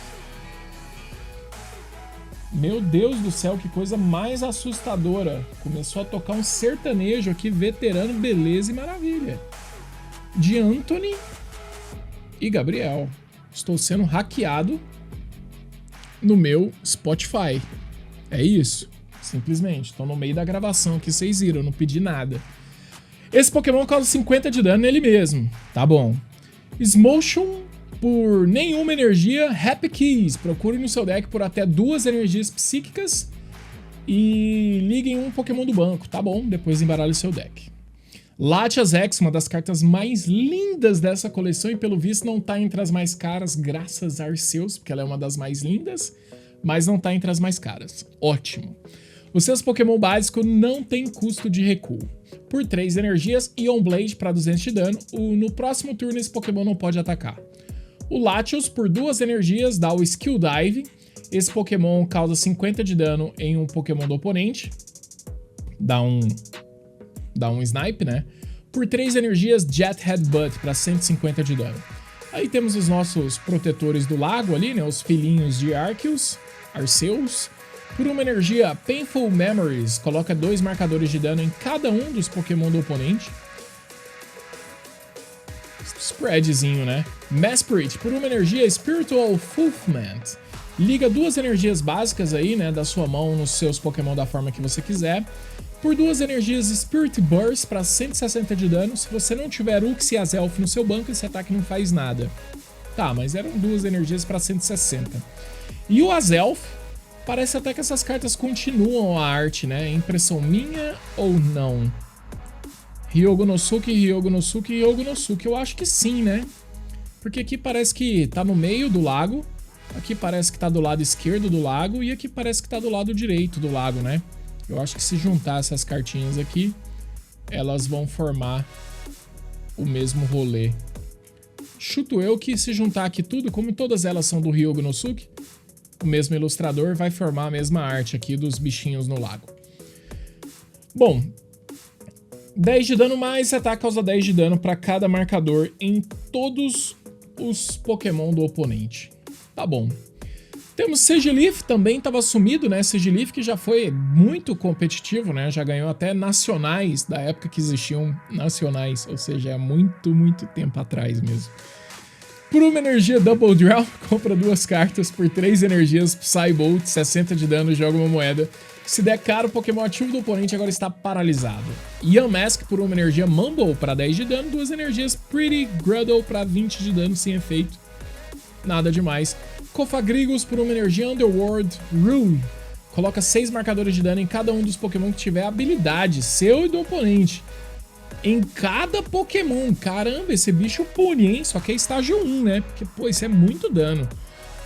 Meu Deus do céu, que coisa mais assustadora. Começou a tocar um sertanejo aqui, veterano, beleza e maravilha. De Anthony e Gabriel. Estou sendo hackeado no meu Spotify. É isso. Simplesmente. Estou no meio da gravação aqui, vocês viram, eu não pedi nada. Esse Pokémon causa 50 de dano nele mesmo. Tá bom. Smotion, Por nenhuma energia, Happy Keys. Procure no seu deck por até 2 energias psíquicas e liguem um Pokémon do banco. Tá bom, depois embaralhe o seu deck. Latias X, uma das cartas mais lindas dessa coleção e pelo visto não tá entre as mais caras, graças a Arceus, porque ela é uma das mais lindas, mas não tá entre as mais caras. Ótimo. Os seus Pokémon básicos não tem custo de recuo. Por 3 energias, Ion Blade para 200 de dano, no próximo turno esse Pokémon não pode atacar. O Latios, por 2 energias, dá o Skill Dive. Esse Pokémon causa 50 de dano em um Pokémon do oponente. Dá um snipe, né? Por 3 energias, Jet Headbutt para 150 de dano. Aí temos os nossos protetores do lago ali, né? Os filhinhos de Arceus. Por uma energia, Painful Memories coloca 2 marcadores de dano em cada um dos Pokémon do oponente. Spreadzinho, né? Mesprit, por uma energia, Spiritual Fulfillment. Liga 2 energias básicas aí, né, da sua mão nos seus Pokémon da forma que você quiser. Por 2 energias, Spirit Burst para 160 de dano. Se você não tiver Ux e Azelf no seu banco, esse ataque não faz nada. Tá, mas eram 2 energias para 160. E o Azelf, parece até que essas cartas continuam a arte, né? Impressão minha ou não? Ryogonosuke, Ryogonosuke, Ryogonosuke. Eu acho que sim, né? Porque aqui parece que tá no meio do lago. Aqui parece que tá do lado esquerdo do lago. E aqui parece que tá do lado direito do lago, né? Eu acho que se juntar essas cartinhas aqui, elas vão formar o mesmo rolê. Chuto eu que se juntar aqui tudo, como todas elas são do Ryogonosuke, o mesmo ilustrador vai formar a mesma arte aqui dos bichinhos no lago. Bom, 10 de dano mais, ataque causa 10 de dano para cada marcador em todos os Pokémon do oponente. Tá bom. Temos Sigilyph, também estava sumido, né? Sigilyph que já foi muito competitivo, né? Já ganhou até nacionais, da época que existiam nacionais, ou seja, é muito tempo atrás mesmo. Por uma energia Double Draw, compra 2 cartas. Por 3 energias Psybolt, 60 de dano, joga uma moeda. Se der caro, o Pokémon ativo do oponente agora está paralisado. Yamask, por uma energia Mumble para 10 de dano, 2 energias Pretty Gruddle para 20 de dano sem efeito. Nada demais. Cofagrigus, por uma energia Underworld Rule, coloca 6 marcadores de dano em cada um dos Pokémon que tiver habilidade, seu e do oponente. Em cada Pokémon. Caramba, esse bicho pune, hein? Só que é estágio 1, né? Porque, pô, isso é muito dano.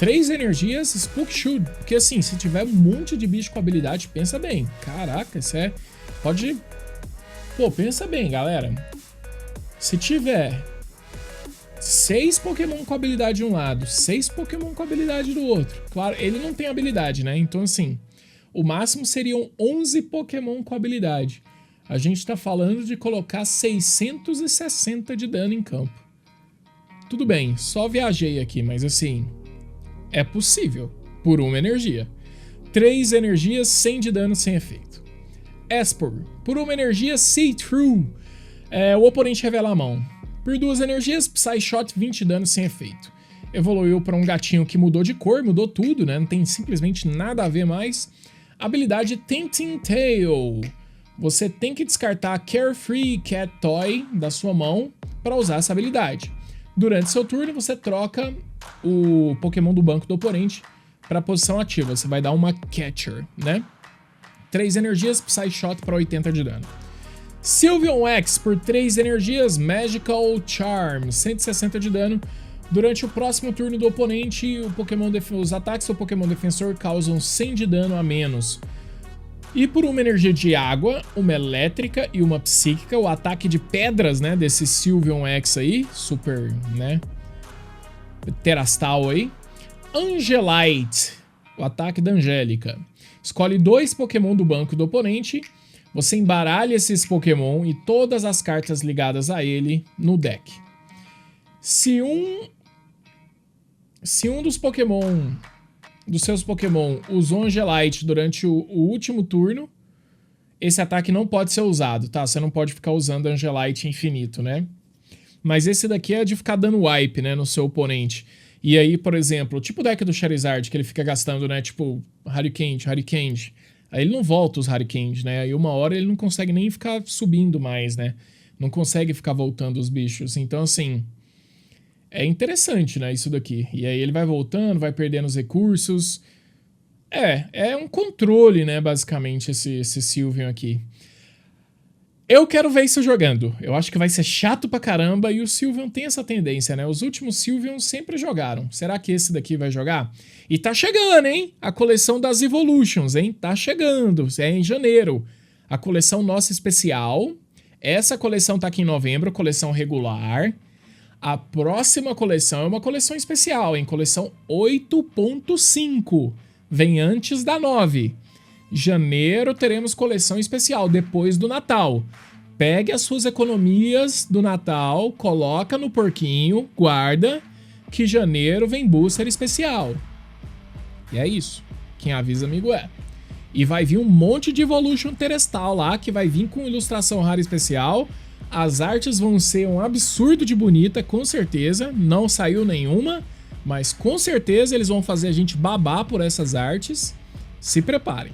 3 energias Spook Shoot. Porque, assim, se tiver um monte de bicho com habilidade, pensa bem. Caraca, isso é... Pode... Pô, pensa bem, galera. Se tiver 6 Pokémon com habilidade de um lado, 6 Pokémon com habilidade do outro. Claro, ele não tem habilidade, né? Então, assim, o máximo seriam 11 Pokémon com habilidade. A gente tá falando de colocar 660 de dano em campo. Tudo bem, só viajei aqui, mas assim, é possível, por uma energia. 3 energias, 100 de dano sem efeito. Espor, por uma energia, See Through. O oponente revela a mão. Por 2 energias, Psyshot, 20 de dano sem efeito. Evoluiu para um gatinho que mudou de cor, mudou tudo, né? Não tem simplesmente nada a ver mais. Habilidade Tempting Tail. Você tem que descartar Carefree Cat Toy da sua mão para usar essa habilidade. Durante seu turno, você troca o Pokémon do banco do oponente para a posição ativa. Você vai dar uma Catcher, né? 3 energias, Psyshot para 80 de dano. Sylveon X, por 3 energias, Magical Charm, 160 de dano. Durante o próximo turno do oponente, os ataques do Pokémon defensor causam 100 de dano a menos. E por uma energia de água, uma elétrica e uma psíquica, o ataque de pedras, né, desse Sylveon X aí, super, né, terastal aí. Angelite, o ataque da Angélica. Escolhe 2 Pokémon do banco do oponente, você embaralha esses Pokémon e todas as cartas ligadas a ele no deck. Se um dos seus Pokémon usou Angelite durante o último turno, esse ataque não pode ser usado, tá? Você não pode ficar usando Angelite infinito, né? Mas esse daqui é de ficar dando wipe, né, no seu oponente. E aí, por exemplo, tipo o deck do Charizard, que ele fica gastando, né, tipo Harikand. Aí ele não volta os Harikand, né? Aí uma hora ele não consegue nem ficar subindo mais, né? Não consegue ficar voltando os bichos. Então, assim, É interessante, né, isso daqui. E aí ele vai voltando, vai perdendo os recursos. É um controle, né, basicamente, esse Sylveon aqui. Eu quero ver isso jogando. Eu acho que vai ser chato pra caramba e o Sylveon tem essa tendência, né? Os últimos Sylveon sempre jogaram. Será que esse daqui vai jogar? E tá chegando, hein? A coleção das Evolutions, hein? Tá chegando. É em janeiro. A coleção nossa especial. Essa coleção tá aqui em novembro, coleção regular. A próxima coleção é uma coleção especial, hein? Coleção 8.5. Vem antes da 9. Janeiro teremos coleção especial, depois do Natal. Pegue as suas economias do Natal, coloca no porquinho, guarda, que janeiro vem booster especial. E é isso. Quem avisa, amigo, é. E vai vir um monte de Evolution Terestal lá, que vai vir com ilustração rara especial. As artes vão ser um absurdo de bonita, com certeza. Não saiu nenhuma, mas com certeza eles vão fazer a gente babar por essas artes. Se preparem.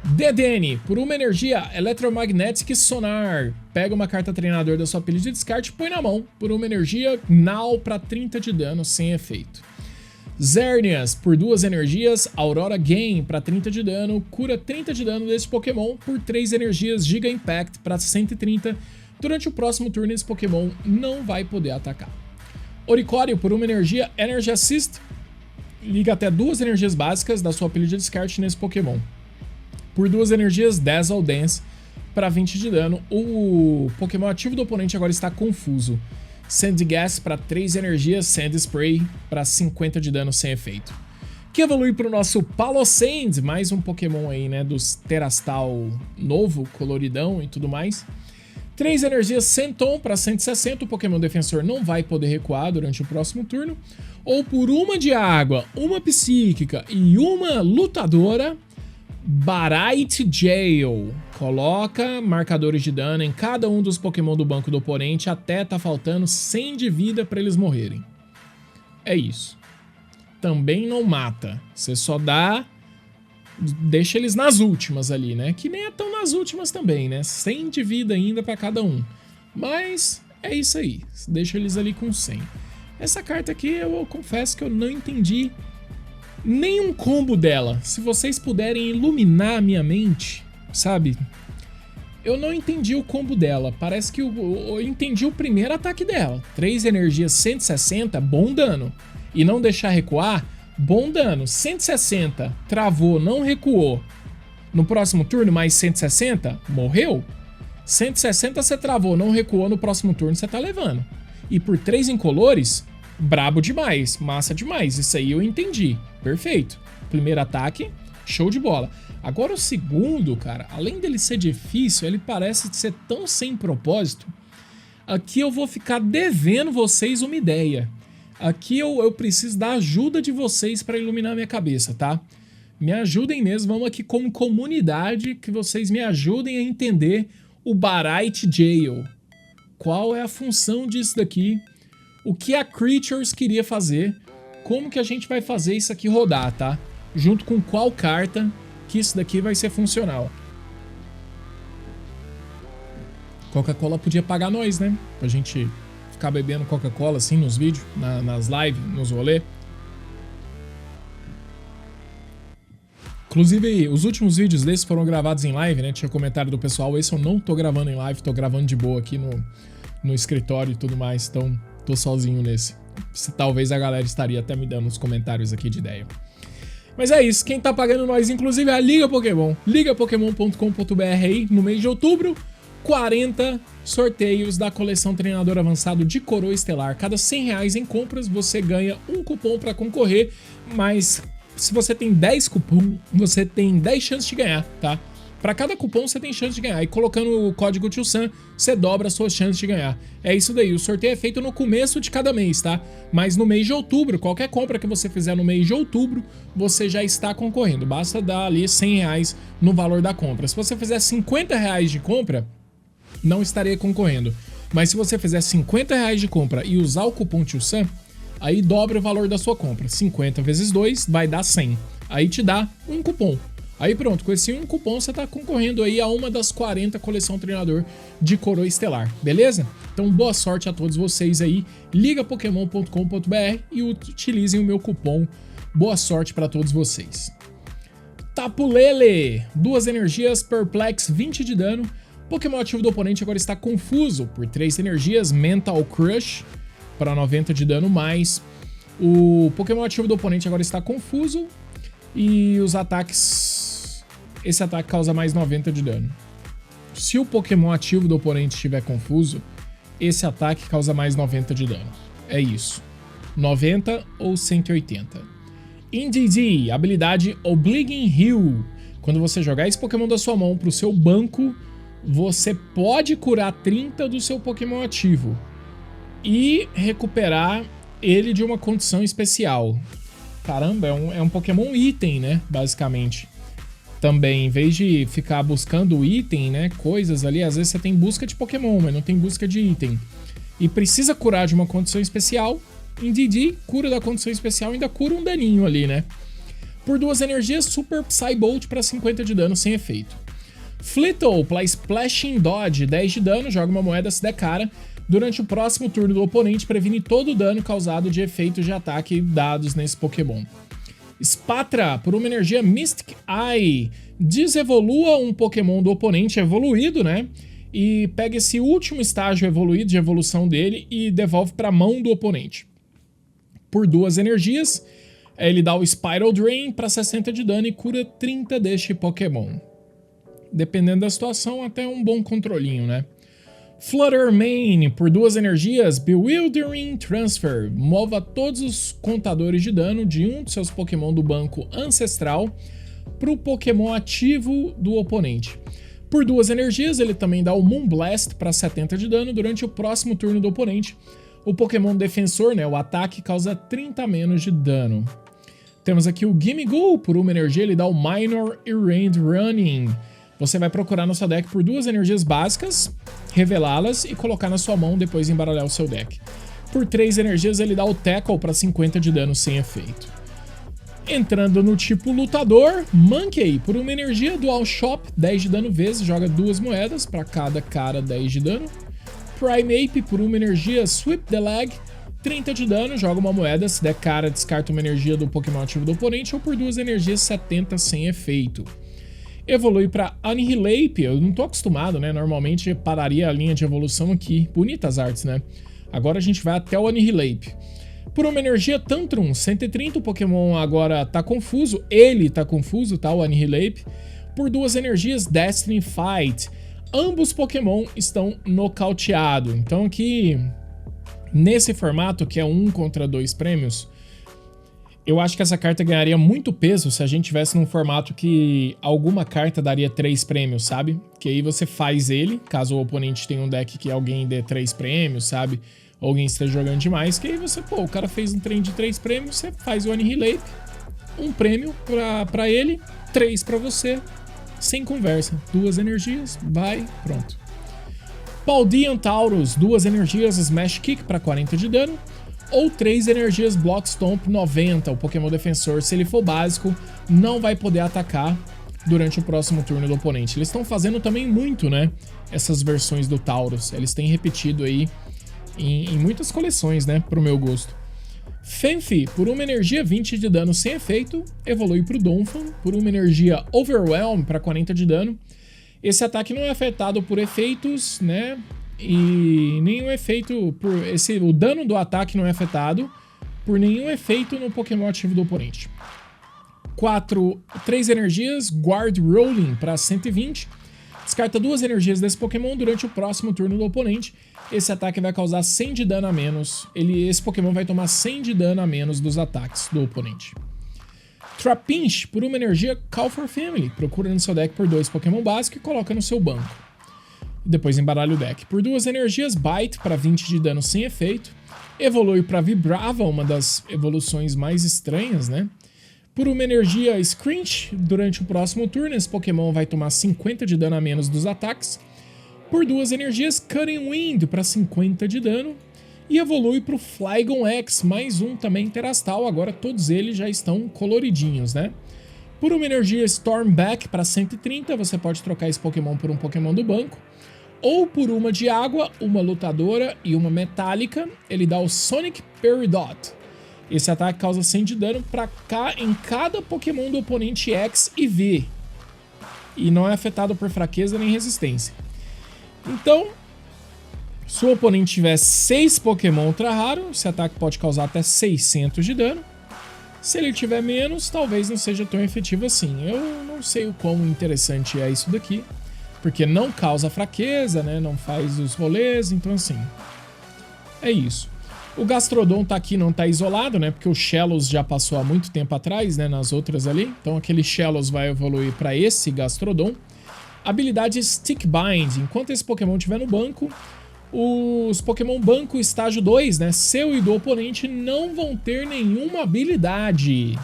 DDN, por uma energia Electromagnetic Sonar. Pega uma carta treinador da sua pilha de descarte e põe na mão. Por uma energia Now para 30 de dano sem efeito. Xerneas, por 2 energias Aurora Gain para 30 de dano. Cura 30 de dano desse Pokémon por 3 energias Giga Impact para 130. Durante o próximo turno esse Pokémon não vai poder atacar. Oricorio, por uma energia Energy Assist. Liga até 2 energias básicas da sua pilha de descarte nesse Pokémon. Por 2 energias, Dazzle Dance para 20 de dano. O Pokémon ativo do oponente agora está confuso. Sandygast para 3 energias, Sand Spray para 50 de dano sem efeito. Que evolui para o nosso Palosand, mais um Pokémon aí, né, dos Terastal novo, coloridão e tudo mais. 3 energias, Centon para 160, o Pokémon defensor não vai poder recuar durante o próximo turno. Ou por uma de água, uma psíquica e uma lutadora, Barite Jail. Coloca marcadores de dano em cada um dos Pokémon do banco do oponente até tá faltando 100 de vida para eles morrerem. É isso. Também não mata. Você só dá... Deixa eles nas últimas ali, né? Que nem é tão nas últimas também, né? 100 de vida ainda para cada um. Mas é isso aí. Deixa eles ali com 100. Essa carta aqui eu confesso que eu não entendi nenhum combo dela. Se vocês puderem iluminar a minha mente, sabe? Eu não entendi o combo dela. Parece que eu entendi o primeiro ataque dela. 3 energias, 160, bom dano. E não deixar recuar, bom dano. 160, travou, não recuou. No próximo turno, mais 160, morreu. 160 você travou, não recuou, no próximo turno você tá levando. E por 3 incolores, brabo demais, massa demais. Isso aí eu entendi. Perfeito. Primeiro ataque, show de bola. Agora o segundo, cara, além dele ser difícil, ele parece ser tão sem propósito. Aqui eu vou ficar devendo vocês uma ideia. Aqui eu preciso da ajuda de vocês para iluminar minha cabeça, tá? Me ajudem mesmo, vamos aqui como comunidade, que vocês me ajudem a entender o Barite Jail. Qual é a função disso daqui? O que a Creatures queria fazer? Como que a gente vai fazer isso aqui rodar, tá? Junto com qual carta que isso daqui vai ser funcional. Coca-Cola podia pagar nós, né? Pra gente ficar bebendo Coca-Cola assim nos vídeos, nas lives, nos rolê. Inclusive, os últimos vídeos desses foram gravados em live, né? Tinha comentário do pessoal, esse eu não tô gravando em live, tô gravando de boa aqui no escritório e tudo mais, então tô sozinho nesse. Talvez a galera estaria até me dando uns comentários aqui de ideia. Mas é isso, quem tá pagando nós, inclusive, é a Liga Pokémon. ligapokémon.com.br aí, no mês de outubro, 40 sorteios da coleção Treinador Avançado de Coroa Estelar. Cada R$100 em compras, você ganha um cupom pra concorrer, mas se você tem 10 cupom, você tem 10 chances de ganhar, tá? Pra cada cupom você tem chance de ganhar. E colocando o código TioSam, você dobra as suas chances de ganhar. É isso daí. O sorteio é feito no começo de cada mês, tá? Mas no mês de outubro, qualquer compra que você fizer no mês de outubro, você já está concorrendo. Basta dar ali R$100 no valor da compra. Se você fizer R$50 de compra, não estaria concorrendo. Mas se você fizer R$50 de compra e usar o cupom TioSam, aí dobra o valor da sua compra. 50 vezes 2 vai dar 100. Aí te dá um cupom. Aí pronto, com esse um cupom você tá concorrendo aí a uma das 40 coleção treinador de Coroa Estelar, beleza? Então boa sorte a todos vocês aí, ligapokemon.com.br e utilizem o meu cupom. Boa sorte para todos vocês. Tapu Lele, 2 energias, Perplex, 20 de dano. Pokémon ativo do oponente agora está confuso por 3 energias, Mental Crush para 90 de dano mais. O Pokémon ativo do oponente agora está confuso e os ataques... Esse ataque causa mais 90 de dano. Se o Pokémon ativo do oponente estiver confuso, esse ataque causa mais 90 de dano. É isso. 90 ou 180. Indeedee, habilidade Obliging Heal. Quando você jogar esse Pokémon da sua mão para o seu banco, você pode curar 30 do seu Pokémon ativo e recuperar ele de uma condição especial. Caramba, é um Pokémon item, né? Basicamente. Também, em vez de ficar buscando item, né? Coisas ali, às vezes você tem busca de Pokémon, mas não tem busca de item. E precisa curar de uma condição especial. Indeedee, cura da condição especial, ainda cura um daninho ali, né? Por 2 energias, Super Psybolt para 50 de dano sem efeito. Flittle para Splashing Dodge, 10 de dano, joga uma moeda se der cara. Durante o próximo turno do oponente, previne todo o dano causado de efeitos de ataque dados nesse Pokémon. Spatra, por uma energia Mystic Eye, desevolua um Pokémon do oponente evoluído, né? E pega esse último estágio evoluído de evolução dele e devolve para a mão do oponente. Por 2 energias, ele dá o Spiral Drain para 60 de dano e cura 30 deste Pokémon. Dependendo da situação, até um bom controlinho, né? Flutter Mane, por 2 energias, Bewildering Transfer, mova todos os contadores de dano de um de seus Pokémon do banco ancestral para o Pokémon ativo do oponente. Por 2 energias, ele também dá o Moonblast para 70 de dano durante o próximo turno do oponente. O Pokémon defensor, né, o ataque, causa 30 menos de dano. Temos aqui o Gimmighoul, por 1 energia, ele dá o Minor Errand Running. Você vai procurar no seu deck por 2 energias básicas, revelá-las e colocar na sua mão, depois embaralhar o seu deck. Por 3 energias ele dá o Tackle para 50 de dano sem efeito. Entrando no tipo lutador, Monkey, por 1 energia, Dual Shop, 10 de dano vezes, joga 2 moedas, para cada cara 10 de dano. Primeape, por 1 energia, Sweep the Leg, 30 de dano, joga uma moeda, se der cara descarta uma energia do Pokémon ativo do oponente, ou por 2 energias, 70 sem efeito. Evolui para Annihilate, eu não tô acostumado, né? Normalmente pararia a linha de evolução aqui. Bonitas artes, né? Agora a gente vai até o Annihilate. Por 1 energia, Tantrum, 130, o Pokémon agora tá confuso. Ele tá confuso, tá? O Annihilate. Por 2 energias, Destiny Fight. Ambos Pokémon estão nocauteados. Então aqui, nesse formato, que é 1 contra 2 prêmios, eu acho que essa carta ganharia muito peso se a gente tivesse num formato que alguma carta daria 3 prêmios, sabe? Que aí você faz ele, caso o oponente tenha um deck que alguém dê 3 prêmios, sabe? Ou alguém esteja jogando demais, que aí você, pô, o cara fez um trem de 3 prêmios, você faz o Annihilate, 1 prêmio pra ele, 3 pra você, sem conversa. 2 energias, vai, pronto. Paldean Taurus, 2 energias, Smash Kick pra 40 de dano. Ou 3 energias Block Stomp 90, o Pokémon defensor, se ele for básico, não vai poder atacar durante o próximo turno do oponente. Eles estão fazendo também muito, né, essas versões do Taurus, eles têm repetido aí em muitas coleções, né, pro meu gosto. Fenfi, por 1 energia, 20 de dano sem efeito, evolui pro Donphan, por 1 energia Overwhelm para 40 de dano. Esse ataque não é afetado por efeitos, né, e nenhum efeito o dano do ataque não é afetado por nenhum efeito no Pokémon ativo do oponente. 3 energias, Guard Rolling para 120. Descarta 2 energias desse Pokémon durante o próximo turno do oponente. Esse ataque vai causar 100 de dano a menos. Esse Pokémon vai tomar 100 de dano a menos dos ataques do oponente. Trapinch, por 1 energia, Call for Family. Procura no seu deck por 2 Pokémon básicos e coloca no seu banco. Depois embaralha o deck. Por 2 energias, Bite para 20 de dano sem efeito. Evolui para Vibrava, uma das evoluções mais estranhas, né? Por 1 energia, Scrinch, durante o próximo turno, esse Pokémon vai tomar 50 de dano a menos dos ataques. Por 2 energias, Cutting Wind para 50 de dano. E evolui para o Flygon X, mais um também Terastal. Agora todos eles já estão coloridinhos, né? Por uma energia Stormback para 130, você pode trocar esse Pokémon por um Pokémon do banco. Ou por uma de água, uma lutadora e uma metálica, ele dá o Sonic Peridot. Esse ataque causa 100 de dano em cada Pokémon do oponente X e V. E não é afetado por fraqueza nem resistência. Então, se o oponente tiver 6 Pokémon Ultra Raro, esse ataque pode causar até 600 de dano. Se ele tiver menos, talvez não seja tão efetivo assim. Eu não sei o quão interessante é isso daqui, porque não causa fraqueza, né? Não faz os rolês, então assim, é isso. O Gastrodon tá aqui, não tá isolado, né? Porque o Shellos já passou há muito tempo atrás, né? Nas outras ali. Então aquele Shellos vai evoluir para esse Gastrodon. Habilidade Stick Bind. Enquanto esse Pokémon estiver no banco, os Pokémon Banco Estágio 2, né? Seu e do oponente não vão ter nenhuma habilidade.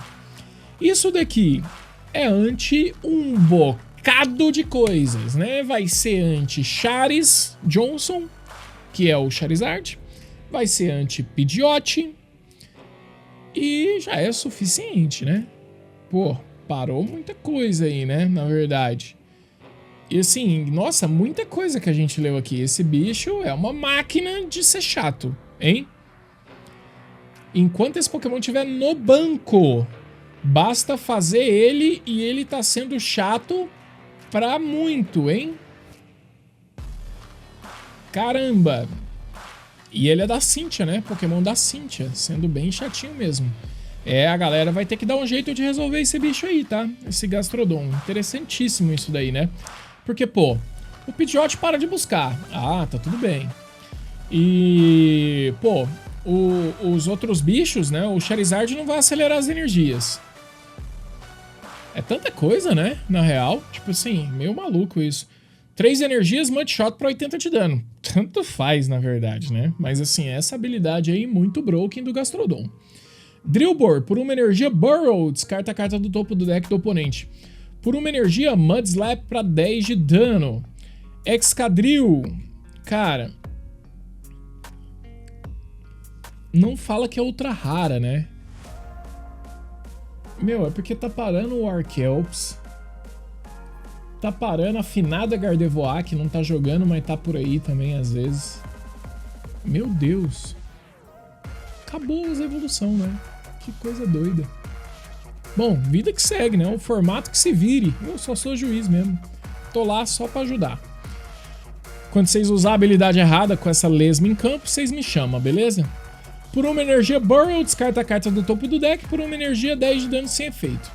Isso daqui é anti um bocado de coisas, né? Vai ser anti Charis Johnson, que é o Charizard. Vai ser anti Pidgeot. E já é suficiente, né? Pô, parou muita coisa aí, né? Na verdade. E assim, nossa, muita coisa que a gente leu aqui. Esse bicho é uma máquina de ser chato, hein? Enquanto esse Pokémon estiver no banco, basta fazer ele e ele tá sendo chato pra muito, hein? Caramba! E ele é da Cynthia, né? Pokémon da Cynthia, sendo bem chatinho mesmo. A galera vai ter que dar um jeito de resolver esse bicho aí, tá? Esse Gastrodon. Interessantíssimo isso daí, né? Porque, pô, o Pidgeot para de buscar. Ah, tá tudo bem. E, pô, os outros bichos, né? O Charizard não vai acelerar as energias. É tanta coisa, né? Na real. Tipo assim, meio maluco isso. 3 energias, Mudshot pra 80 de dano. Tanto faz, na verdade, né? Mas assim, essa habilidade aí muito broken do Gastrodon. Drillbur, por uma energia Burrow, descarta a carta do topo do deck do oponente. Por uma energia, Mudslap para 10 de dano. Excadrill. Cara. Não fala que é ultra rara, né? Meu, é porque tá parando o Arceus. Tá parando a afinada Gardevoir, que não tá jogando, mas tá por aí também às vezes. Meu Deus. Acabou as evolução, né? Que coisa doida. Bom, vida que segue, né? O formato que se vire. Eu só sou juiz mesmo. Tô lá só pra ajudar. Quando vocês usar a habilidade errada com essa lesma em campo, vocês me chamam, beleza? Por uma energia Burrow, descarta a carta do topo do deck. Por uma energia, 10 de dano sem efeito.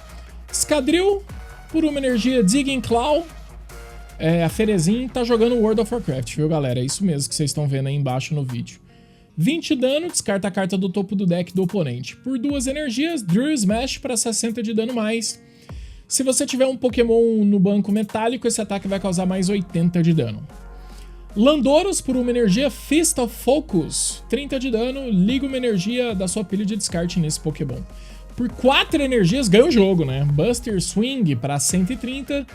Excadrill, por uma energia Digging Claw. A Ferezin tá jogando World of Warcraft, viu, galera? É isso mesmo que vocês estão vendo aí embaixo no vídeo. 20 dano, descarta a carta do topo do deck do oponente. Por 2 energias, Drill Smash para 60 de dano mais. Se você tiver um Pokémon no banco metálico, esse ataque vai causar mais 80 de dano. Landoros, por uma energia Fist of Focus, 30 de dano, liga uma energia da sua pilha de descarte nesse Pokémon. Por 4 energias, ganha o jogo, né? Buster Swing para 130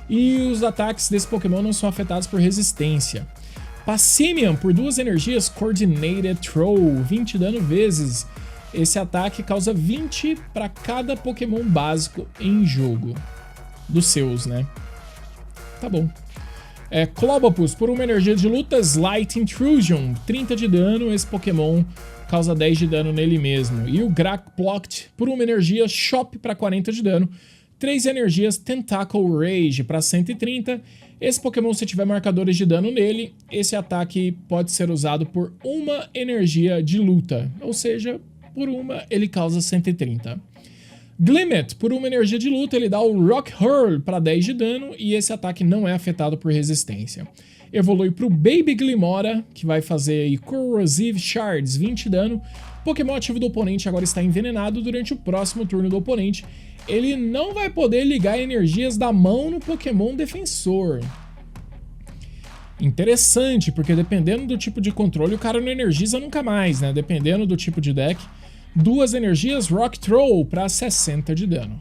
e os ataques desse Pokémon não são afetados por resistência. Passimian, por 2 energias, Coordinated Throw, 20 dano vezes. Esse ataque causa 20 para cada Pokémon básico em jogo. Dos seus, né? Tá bom. Clobopus, por uma energia de luta, Slight Intrusion, 30 de dano. Esse Pokémon causa 10 de dano nele mesmo. E o Graploct, por uma energia, Chop para 40 de dano. 3 energias, Tentacle Rage para 130. Esse Pokémon, se tiver marcadores de dano nele, esse ataque pode ser usado por uma energia de luta. Ou seja, por uma ele causa 130. Glimmet, por uma energia de luta, ele dá o Rock Hurl para 10 de dano e esse ataque não é afetado por resistência. Evolui para o Baby Glimmora, que vai fazer aí Corrosive Shards, 20 de dano. Pokémon ativo do oponente agora está envenenado durante o próximo turno do oponente. Ele não vai poder ligar energias da mão no Pokémon defensor. Interessante, porque dependendo do tipo de controle, o cara não energiza nunca mais, né? Dependendo do tipo de deck. 2 energias Rock Throw para 60 de dano.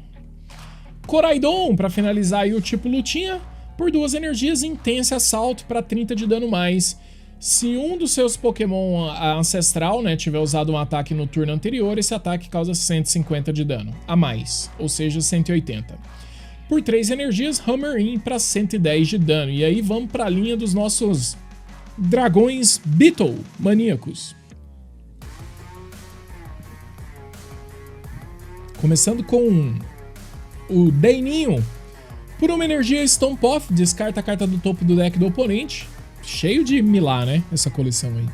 Coraidon, para finalizar aí o tipo lutinha, por 2 energias Intense Assalto para 30 de dano mais. Se um dos seus Pokémon ancestral, né, tiver usado um ataque no turno anterior, esse ataque causa 150 de dano a mais, ou seja, 180. Por 3 energias, Hammer-In para 110 de dano. E aí vamos para a linha dos nossos dragões Beetle maníacos. Começando com o Deininho. Por uma energia Stomp Off, descarta a carta do topo do deck do oponente. Cheio de milá, né? Essa coleção aí.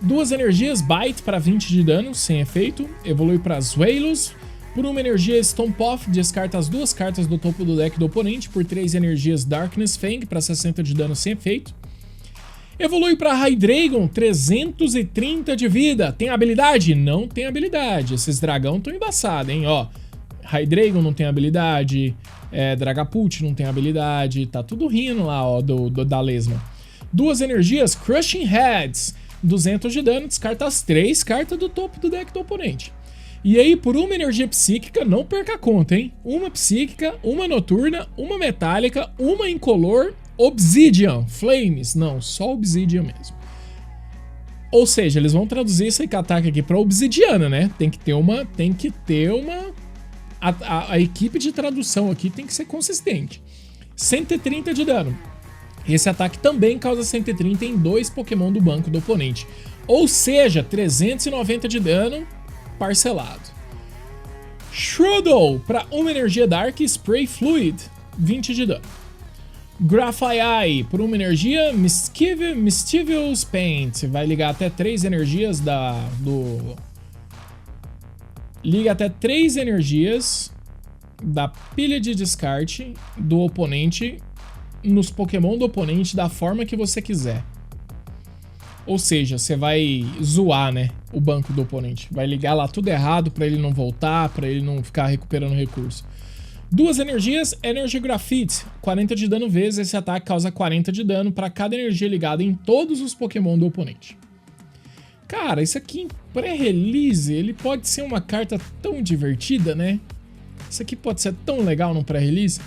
2 energias Bite para 20 de dano, sem efeito. Evolui para Zweilous. Por uma energia Stomp Off, descarta as 2 cartas do topo do deck do oponente. Por 3 energias Darkness Fang para 60 de dano, sem efeito. Evolui para Hydreigon, 330 de vida. Tem habilidade? Não tem habilidade. Esses dragão estão embaçados, hein? Ó, Hydreigon não tem habilidade. Dragapult não tem habilidade. Tá tudo rindo lá, ó, da lesma. 2 energias Crushing Heads, 200 de dano. Descarta as 3 cartas do topo do deck do oponente. E aí, por uma energia psíquica, não perca a conta, hein? Uma psíquica, uma noturna, uma metálica, uma incolor, Obsidian, Flames. Não, só Obsidian mesmo. Ou seja, eles vão traduzir esse ataque aqui pra obsidiana, né? Tem que ter uma... A equipe de tradução aqui tem que ser consistente. 130 de dano. Esse ataque também causa 130 em 2 Pokémon do banco do oponente. Ou seja, 390 de dano parcelado. Shroudle para uma energia Dark Spray Fluid, 20 de dano. Graphite por uma energia Mischievous Paint, vai ligar até 3 energias liga até 3 energias da pilha de descarte do oponente nos Pokémon do oponente da forma que você quiser. Ou seja, você vai zoar, né, o banco do oponente. Vai ligar lá tudo errado pra ele não voltar, pra ele não ficar recuperando recurso. 2 energias, Energy Graphite, 40 de dano vezes. Esse ataque causa 40 de dano pra cada energia ligada em todos os Pokémon do oponente. Cara, isso aqui em pré-release, ele pode ser uma carta tão divertida, né? Isso aqui pode ser tão legal no pré-release.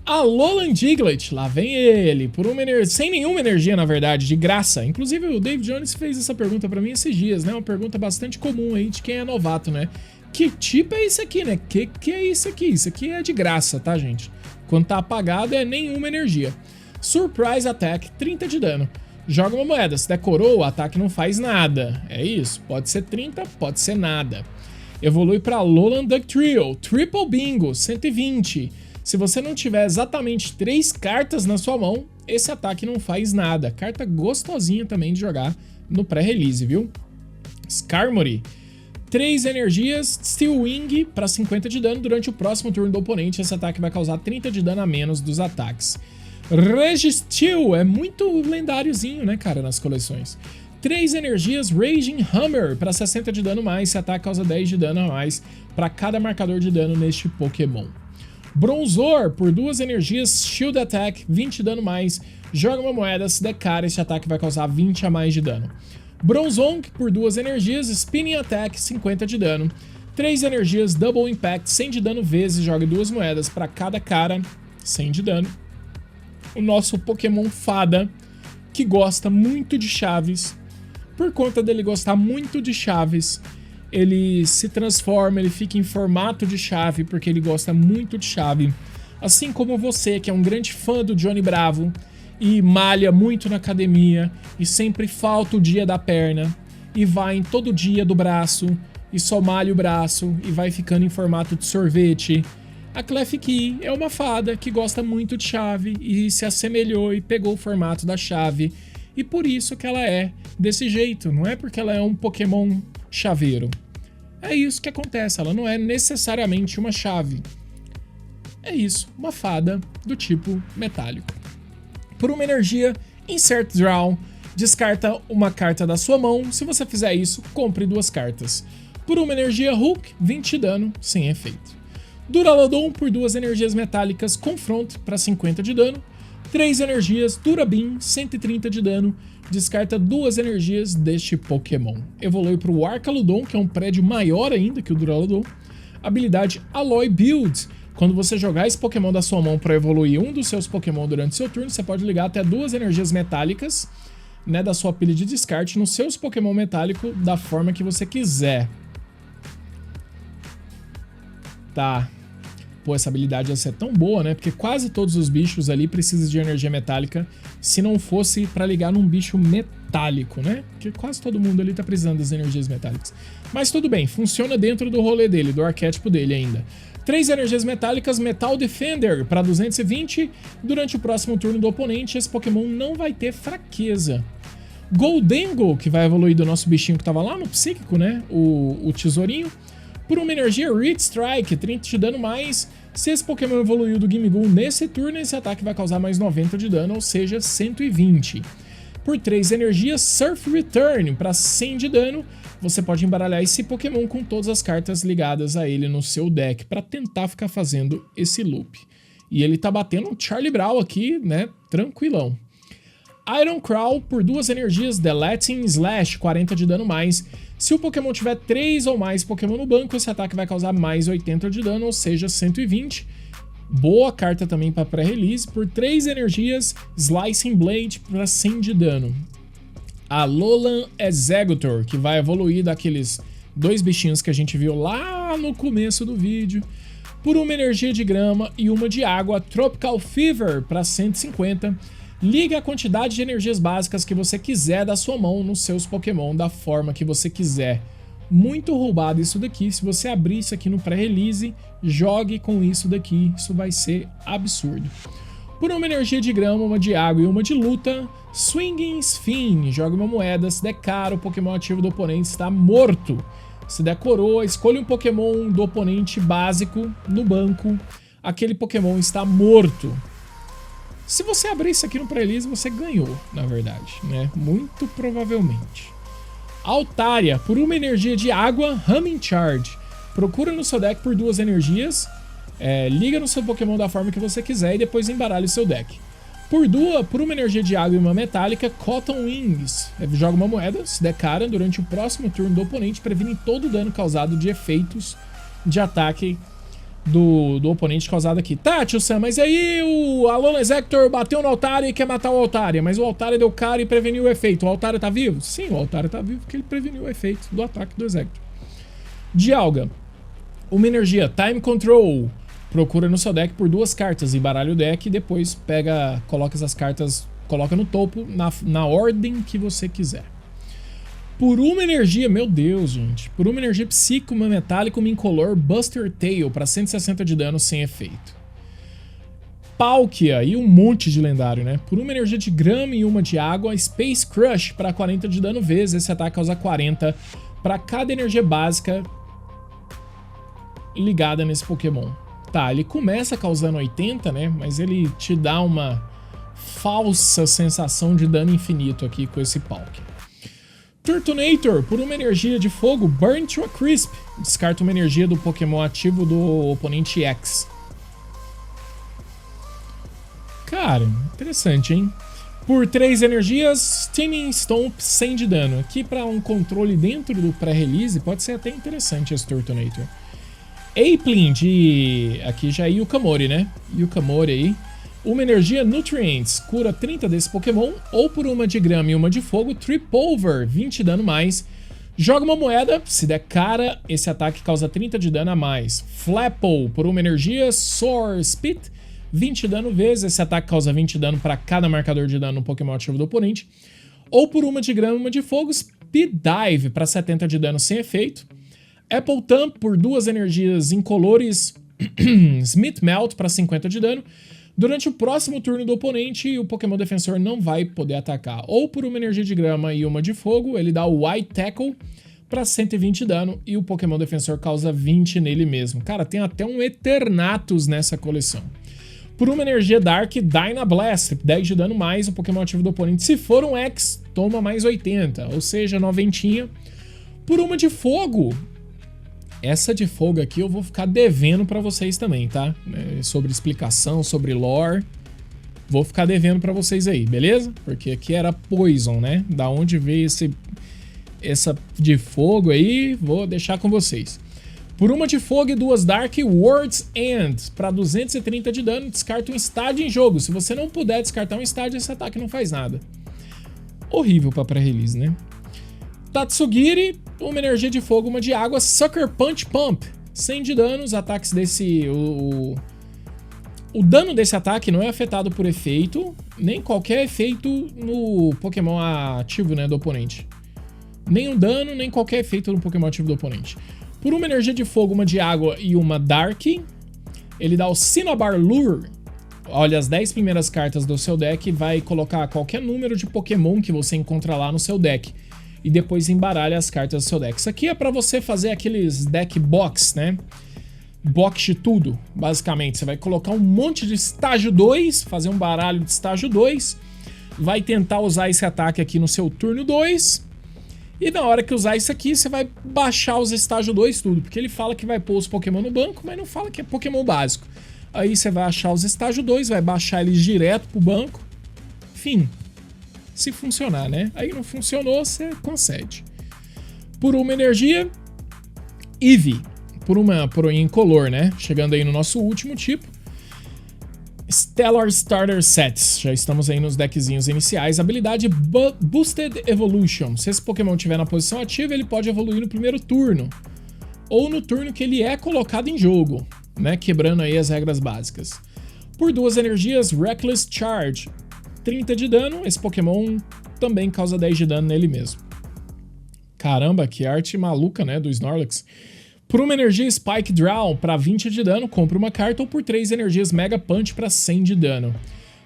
Alolan Diglett, lá vem ele, por uma energia, sem nenhuma energia, na verdade, de graça. Inclusive, o Dave Jones fez essa pergunta pra mim esses dias, né? Uma pergunta bastante comum aí de quem é novato, né? Que tipo é isso aqui, né? Que é isso aqui? Isso aqui é de graça, tá, gente? Quando tá apagado, é nenhuma energia. Surprise Attack, 30 de dano. Joga uma moeda, se der coroa, o ataque não faz nada. É isso, pode ser 30, pode ser nada. Evolui pra Alolan Dugtrio, Triple Bingo, 120. Se você não tiver exatamente 3 cartas na sua mão, esse ataque não faz nada. Carta gostosinha também de jogar no pré-release, viu? Skarmory, 3 energias, Steel Wing para 50 de dano. Durante o próximo turno do oponente, esse ataque vai causar 30 de dano a menos dos ataques. Registeel, é muito lendáriozinho, né, cara, nas coleções. 3 energias, Raging Hammer para 60 de dano mais. Esse ataque causa 10 de dano a mais para cada marcador de dano neste Pokémon. Bronzor, por 2 energias, Shield Attack, 20 de dano mais. Joga uma moeda, se der cara, esse ataque vai causar 20 a mais de dano. Bronzong, por 2 energias, Spinning Attack, 50 de dano. 3 energias, Double Impact, 100 de dano vezes. Joga 2 moedas para cada cara, 100 de dano. O nosso Pokémon Fada, que gosta muito de chaves. Por conta dele gostar muito de chaves, ele se transforma, ele fica em formato de chave, porque ele gosta muito de chave. Assim como você, que é um grande fã do Johnny Bravo e malha muito na academia e sempre falta o dia da perna e vai em todo dia do braço e só malha o braço e vai ficando em formato de sorvete. A Klefki é uma fada que gosta muito de chave e se assemelhou e pegou o formato da chave. E por isso que ela é desse jeito, não é porque ela é um Pokémon chaveiro. É isso que acontece, ela não é necessariamente uma chave. É isso, uma fada do tipo metálico. Por uma energia, Insert Draw, descarta uma carta da sua mão. Se você fizer isso, compre 2 cartas. Por uma energia Hook, 20 de dano, sem efeito. Duraludon, por 2 energias metálicas, Confront para 50 de dano. 3 energias, Durabin, 130 de dano. Descarta 2 energias deste Pokémon. Evolui para o Arcaludon, que é um prédio maior ainda que o Duraludon. Habilidade Alloy Build. Quando você jogar esse Pokémon da sua mão para evoluir um dos seus Pokémon durante seu turno, você pode ligar até 2 energias metálicas né, da sua pilha de descarte nos seus Pokémon metálico da forma que você quiser. Tá. Pô, essa habilidade ia ser tão boa, né? Porque quase todos os bichos ali precisam de energia metálica, se não fosse pra ligar num bicho metálico, né? Porque quase todo mundo ali tá precisando das energias metálicas. Mas tudo bem, funciona dentro do rolê dele, do arquétipo dele ainda. 3 energias metálicas, Metal Defender para 220. Durante o próximo turno do oponente, esse Pokémon não vai ter fraqueza. Goldengo, que vai evoluir do nosso bichinho que tava lá no psíquico, né? O tesourinho. Por uma energia Rit Strike, 30 de dano mais. Se esse Pokémon evoluiu do Gimmighoul nesse turno, esse ataque vai causar mais 90 de dano, ou seja, 120. Por 3 energias, Surf Return para 100 de dano. Você pode embaralhar esse Pokémon com todas as cartas ligadas a ele no seu deck para tentar ficar fazendo esse loop. E ele tá batendo um Charlie Brown aqui, né? Tranquilão. Iron Crawl por 2 energias, Deleting Slash, 40 de dano mais. Se o Pokémon tiver 3 ou mais Pokémon no banco, esse ataque vai causar mais 80 de dano, ou seja, 120. Boa carta também para pré-release. Por 3 energias, Slicing Blade para 100 de dano. Alolan Exeggutor, que vai evoluir daqueles 2 bichinhos que a gente viu lá no começo do vídeo. Por uma energia de grama e uma de água, Tropical Fever para 150. Ligue a quantidade de energias básicas que você quiser da sua mão nos seus Pokémon da forma que você quiser. Muito roubado isso daqui. Se você abrir isso aqui no pré-release, jogue com isso daqui. Isso vai ser absurdo. Por uma energia de grama, uma de água e uma de luta, Swinging Sphin. Joga uma moeda. Se der caro, o Pokémon ativo do oponente está morto. Se der coroa, escolha um Pokémon do oponente básico no banco. Aquele Pokémon está morto. Se você abrir isso aqui no pré-release, você ganhou, na verdade, né? Muito provavelmente. Altaria, por uma energia de água, Humming Charge. Procura no seu deck por 2 energias, liga no seu Pokémon da forma que você quiser e depois embaralha o seu deck. Por uma energia de água e uma metálica, Cotton Wings. Joga uma moeda, se der cara, durante o próximo turno do oponente, previne todo o dano causado de efeitos de ataque do oponente causado aqui. Tá, tio Sam, mas aí o Alolan Exeggutor bateu no Altaria e quer matar o Altaria, mas o Altaria deu cara e preveniu o efeito. O Altaria tá vivo? Sim, o Altaria tá vivo porque ele preveniu o efeito do ataque do Exeggutor. Dialga. Uma energia, Time Control. Procura no seu deck por 2 cartas, embaralha o deck e depois coloca essas cartas, coloca no topo na ordem que você quiser. Por uma energia, meu Deus, gente. Por uma energia psíquica, uma metálica, uma incolor, Buster Tail para 160 de dano sem efeito. Palkia e um monte de lendário, né? Por uma energia de grama e uma de água, Space Crush para 40 de dano vezes. Esse ataque causa 40 para cada energia básica ligada nesse Pokémon. Tá, ele começa causando 80, né? Mas ele te dá uma falsa sensação de dano infinito aqui com esse Palkia. Turtonator, por uma energia de fogo, Burn to a Crisp. Descarta uma energia do Pokémon ativo do oponente X. Cara, interessante, hein? Por 3 energias, Stinging Stomp 100 de dano. Aqui para um controle dentro do pré-release pode ser até interessante esse Turtonator. Applin de... aqui já é Yukamori, né? Yukamori aí. Uma energia Nutrients, cura 30 desse Pokémon, ou por uma de grama e uma de fogo, Trip Over, 20 dano mais. Joga uma moeda, se der cara, esse ataque causa 30 de dano a mais. Flapple, por uma energia, Soar Spit, 20 dano vezes, esse ataque causa 20 dano para cada marcador de dano no Pokémon ativo do oponente. Ou por uma de grama e uma de fogo, Speed Dive, para 70 de dano sem efeito. Apple Thump, por 2 energias incolores, Smith Melt, para 50 de dano. Durante o próximo turno do oponente, o Pokémon defensor não vai poder atacar. Ou por uma energia de grama e uma de fogo, ele dá o White Tackle para 120 de dano e o Pokémon defensor causa 20 nele mesmo. Cara, tem até um Eternatus nessa coleção. Por uma energia Dark, Dynablast, 10 de dano mais, o Pokémon ativo do oponente. Se for um X, toma mais 80, ou seja, 90. Por uma de fogo... Essa de fogo aqui eu vou ficar devendo pra vocês também, tá? Sobre explicação, sobre lore. Vou ficar devendo pra vocês aí, beleza? Porque aqui era Poison, né? Da onde veio essa de fogo aí, vou deixar com vocês. Por uma de fogo e 2 Dark, World's End. Pra 230 de dano, descarta um estádio em jogo. Se você não puder descartar um estádio, esse ataque não faz nada. Horrível pra pré-release, né? Tatsugiri, uma energia de fogo, uma de água. Sucker Punch Pump, 100 de dano. Os ataques desse... O dano desse ataque não é afetado por efeito, nem qualquer efeito no Pokémon ativo, né, do oponente. Nem o dano, nem qualquer efeito no Pokémon ativo do oponente. Por uma energia de fogo, uma de água e uma Dark, ele dá o Cinnabar Lure. Olha, as 10 primeiras cartas do seu deck, vai colocar qualquer número de Pokémon que você encontra lá no seu deck. E depois embaralha as cartas do seu deck. Isso aqui é pra você fazer aqueles deck box, né? Box de tudo, basicamente. Você vai colocar um monte de estágio 2, fazer um baralho de estágio 2, vai tentar usar esse ataque aqui no seu turno 2, e na hora que usar isso aqui, você vai baixar os estágio 2 tudo, porque ele fala que vai pôr os Pokémon no banco, mas não fala que é Pokémon básico. Aí você vai achar os estágio 2, vai baixar eles direto pro banco, enfim, se funcionar, né? Aí não funcionou, você concede. Por uma energia, Eevee. Por incolor, né? Chegando aí no nosso último tipo. Stellar Starter Sets. Já estamos aí nos deckzinhos iniciais. Habilidade Boosted Evolution. Se esse Pokémon estiver na posição ativa, ele pode evoluir no primeiro turno. Ou no turno que ele é colocado em jogo, né? Quebrando aí as regras básicas. Por 2 energias, Reckless Charge. 30 de dano. Esse Pokémon também causa 10 de dano nele mesmo. Caramba, que arte maluca, né? Do Snorlax. Por uma energia Spike Draw para 20 de dano, compre uma carta, ou por 3 energias Mega Punch para 100 de dano.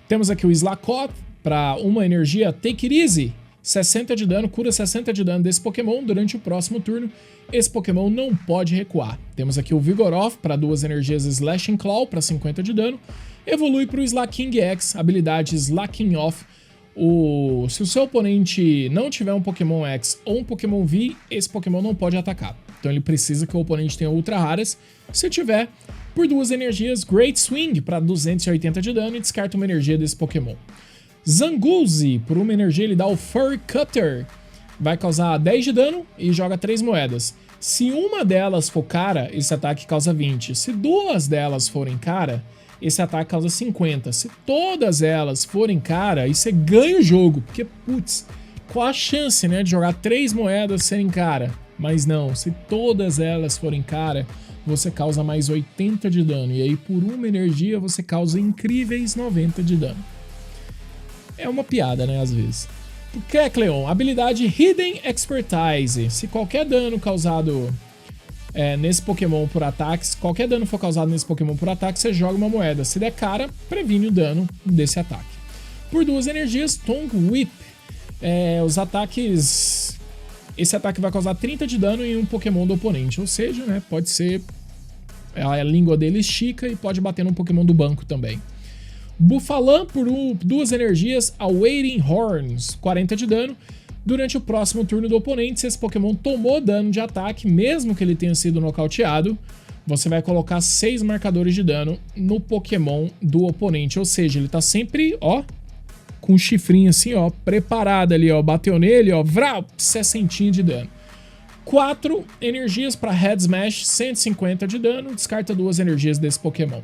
Temos aqui o Slakoth para uma energia Take It Easy, 60 de dano, cura 60 de dano desse Pokémon durante o próximo turno. Esse Pokémon não pode recuar. Temos aqui o Vigoroth para 2 energias Slashing Claw para 50 de dano. Evolui para o Slaking X, habilidade Slaking Off. Se o seu oponente não tiver um Pokémon X ou um Pokémon V, esse Pokémon não pode atacar. Então ele precisa que o oponente tenha ultra raras. Se tiver, por 2 energias, Great Swing para 280 de dano e descarta uma energia desse Pokémon. Zangoose, por uma energia ele dá o Furry Cutter. Vai causar 10 de dano e joga 3 moedas. Se uma delas for cara, esse ataque causa 20. Se 2 delas forem cara, esse ataque causa 50. Se todas elas forem cara, aí você ganha o jogo. Porque, putz, qual a chance, né, de jogar 3 moedas serem cara? Mas não, se todas elas forem cara, você causa mais 80 de dano. E aí, por uma energia, você causa incríveis 90 de dano. É uma piada, né, às vezes. Kecleon, habilidade Hidden Expertise. Se qualquer dano causado nesse Pokémon por ataques, qualquer dano for causado nesse Pokémon por ataque, você joga uma moeda. Se der cara, previne o dano desse ataque. Por 2 energias, Tongue Whip. Os ataques... Esse ataque vai causar 30 de dano em um Pokémon do oponente, ou seja, né, pode ser... A língua dele estica e pode bater num Pokémon do banco também. Buffalan, por 2 energias, Awaiting Horns, 40 de dano. Durante o próximo turno do oponente, se esse Pokémon tomou dano de ataque, mesmo que ele tenha sido nocauteado, você vai colocar 6 marcadores de dano no Pokémon do oponente, ou seja, ele tá sempre, ó, com um chifrinho assim, ó, preparado ali, ó, bateu nele, ó, vrau, 60 de dano. 4 energias para Head Smash, 150 de dano, descarta 2 energias desse Pokémon.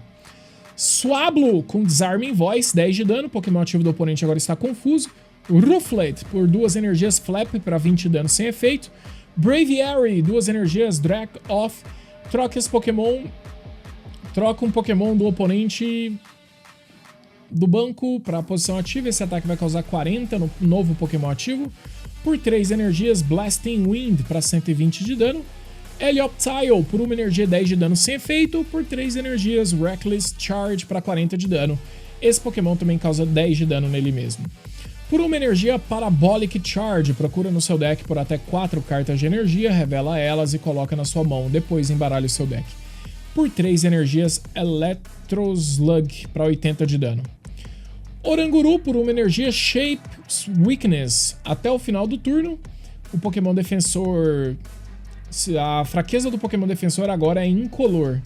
Swablu com Disarming Voice, 10 de dano, Pokémon ativo do oponente agora está confuso. Rufflet por 2 energias Flap para 20 de dano sem efeito. Braviary, 2 energias Drag Off, troca esse Pokémon, troca um Pokémon do oponente do banco para a posição ativa, esse ataque vai causar 40 no novo Pokémon ativo. Por 3 energias Blasting Wind para 120 de dano. Helioptile por 1 energia 10 de dano sem efeito, por 3 energias Reckless Charge para 40 de dano. Esse Pokémon também causa 10 de dano nele mesmo. Por 1 energia Parabolic Charge, procura no seu deck por até 4 cartas de energia, revela elas e coloca na sua mão, depois embaralha o seu deck. Por 3 energias Electroslug para 80 de dano. Oranguru por 1 energia Shape Weakness. Até o final do turno, o Pokémon defensor... A fraqueza do Pokémon defensor agora é incolor.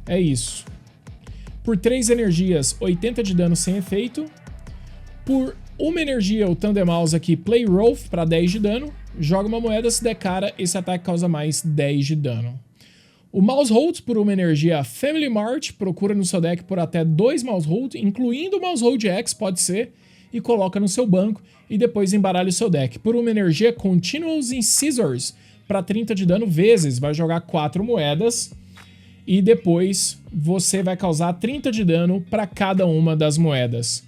É isso. Por 3 energias, 80 de dano sem efeito. Por 1 energia, o Tandemaus aqui, Play Rolf para 10 de dano. Joga uma moeda, se der cara, esse ataque causa mais 10 de dano. O Maushold, por 1 energia, Family Mart, procura no seu deck por até 2 Maushold, incluindo o Maushold X, pode ser. e coloca no seu banco e depois embaralha o seu deck. Por uma energia, Continuous Incisors para 30 de dano vezes, vai jogar 4 moedas e depois você vai causar 30 de dano para cada uma das moedas.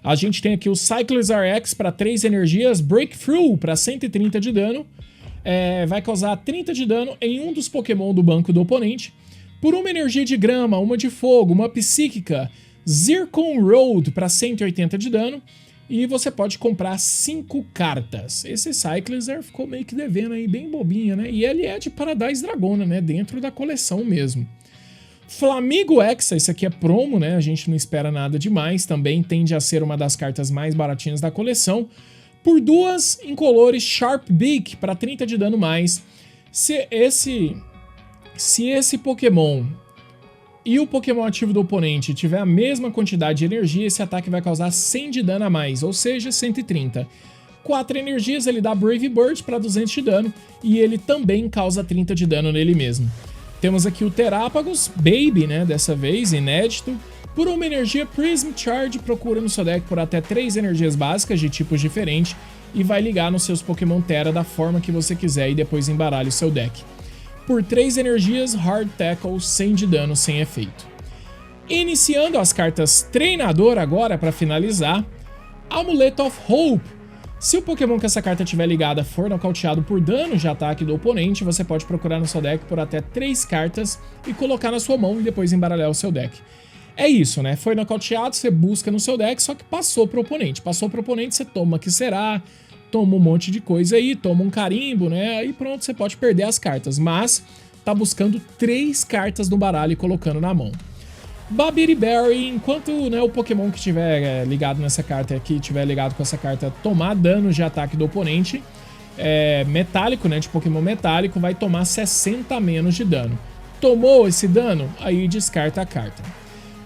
A gente tem aqui o Cyclers RX para 3 energias, Breakthrough para 130 de dano, vai causar 30 de dano em um dos Pokémon do banco do oponente. Por uma energia de grama, uma de fogo, uma psíquica, Zircon Road para 180 de dano. E você pode comprar 5 cartas. Esse Cyclizer ficou meio que devendo aí, bem bobinha, né? E ele é de Paradise Dragona, né? Dentro da coleção mesmo. Flamigo Hexa, esse aqui é promo, né? A gente não espera nada demais. Também tende a ser uma das cartas mais baratinhas da coleção. Por 2 incolores Sharp Beak para 30 de dano mais. Se esse Pokémon e o Pokémon ativo do oponente tiver a mesma quantidade de energia, esse ataque vai causar 100 de dano a mais, ou seja, 130. 4 energias, ele dá Brave Bird para 200 de dano, e ele também causa 30 de dano nele mesmo. Temos aqui o Terapagos, Baby, né, dessa vez, inédito. Por uma energia, Prism Charge, procura no seu deck por até 3 energias básicas de tipos diferentes, e vai ligar nos seus Pokémon Terra da forma que você quiser, e depois embaralha o seu deck. Por 3 energias, Hard Tackle, 100 de dano sem efeito. Iniciando as cartas Treinador agora para finalizar, Amulet of Hope. Se o Pokémon que essa carta tiver ligada for nocauteado por dano de ataque do oponente, você pode procurar no seu deck por até 3 cartas e colocar na sua mão e depois embaralhar o seu deck. É isso, né? Foi nocauteado, você busca no seu deck, só que passou pro oponente. Passou pro oponente, você toma que será... Toma um monte de coisa aí, toma um carimbo, né? Aí pronto, você pode perder as cartas. Mas tá buscando 3 cartas no baralho e colocando na mão. Babiriberry, enquanto, né, o Pokémon que tiver ligado nessa carta aqui, tiver ligado com essa carta, tomar dano de ataque do oponente, metálico, né, de Pokémon metálico, vai tomar 60 menos de dano. Tomou esse dano, aí descarta a carta.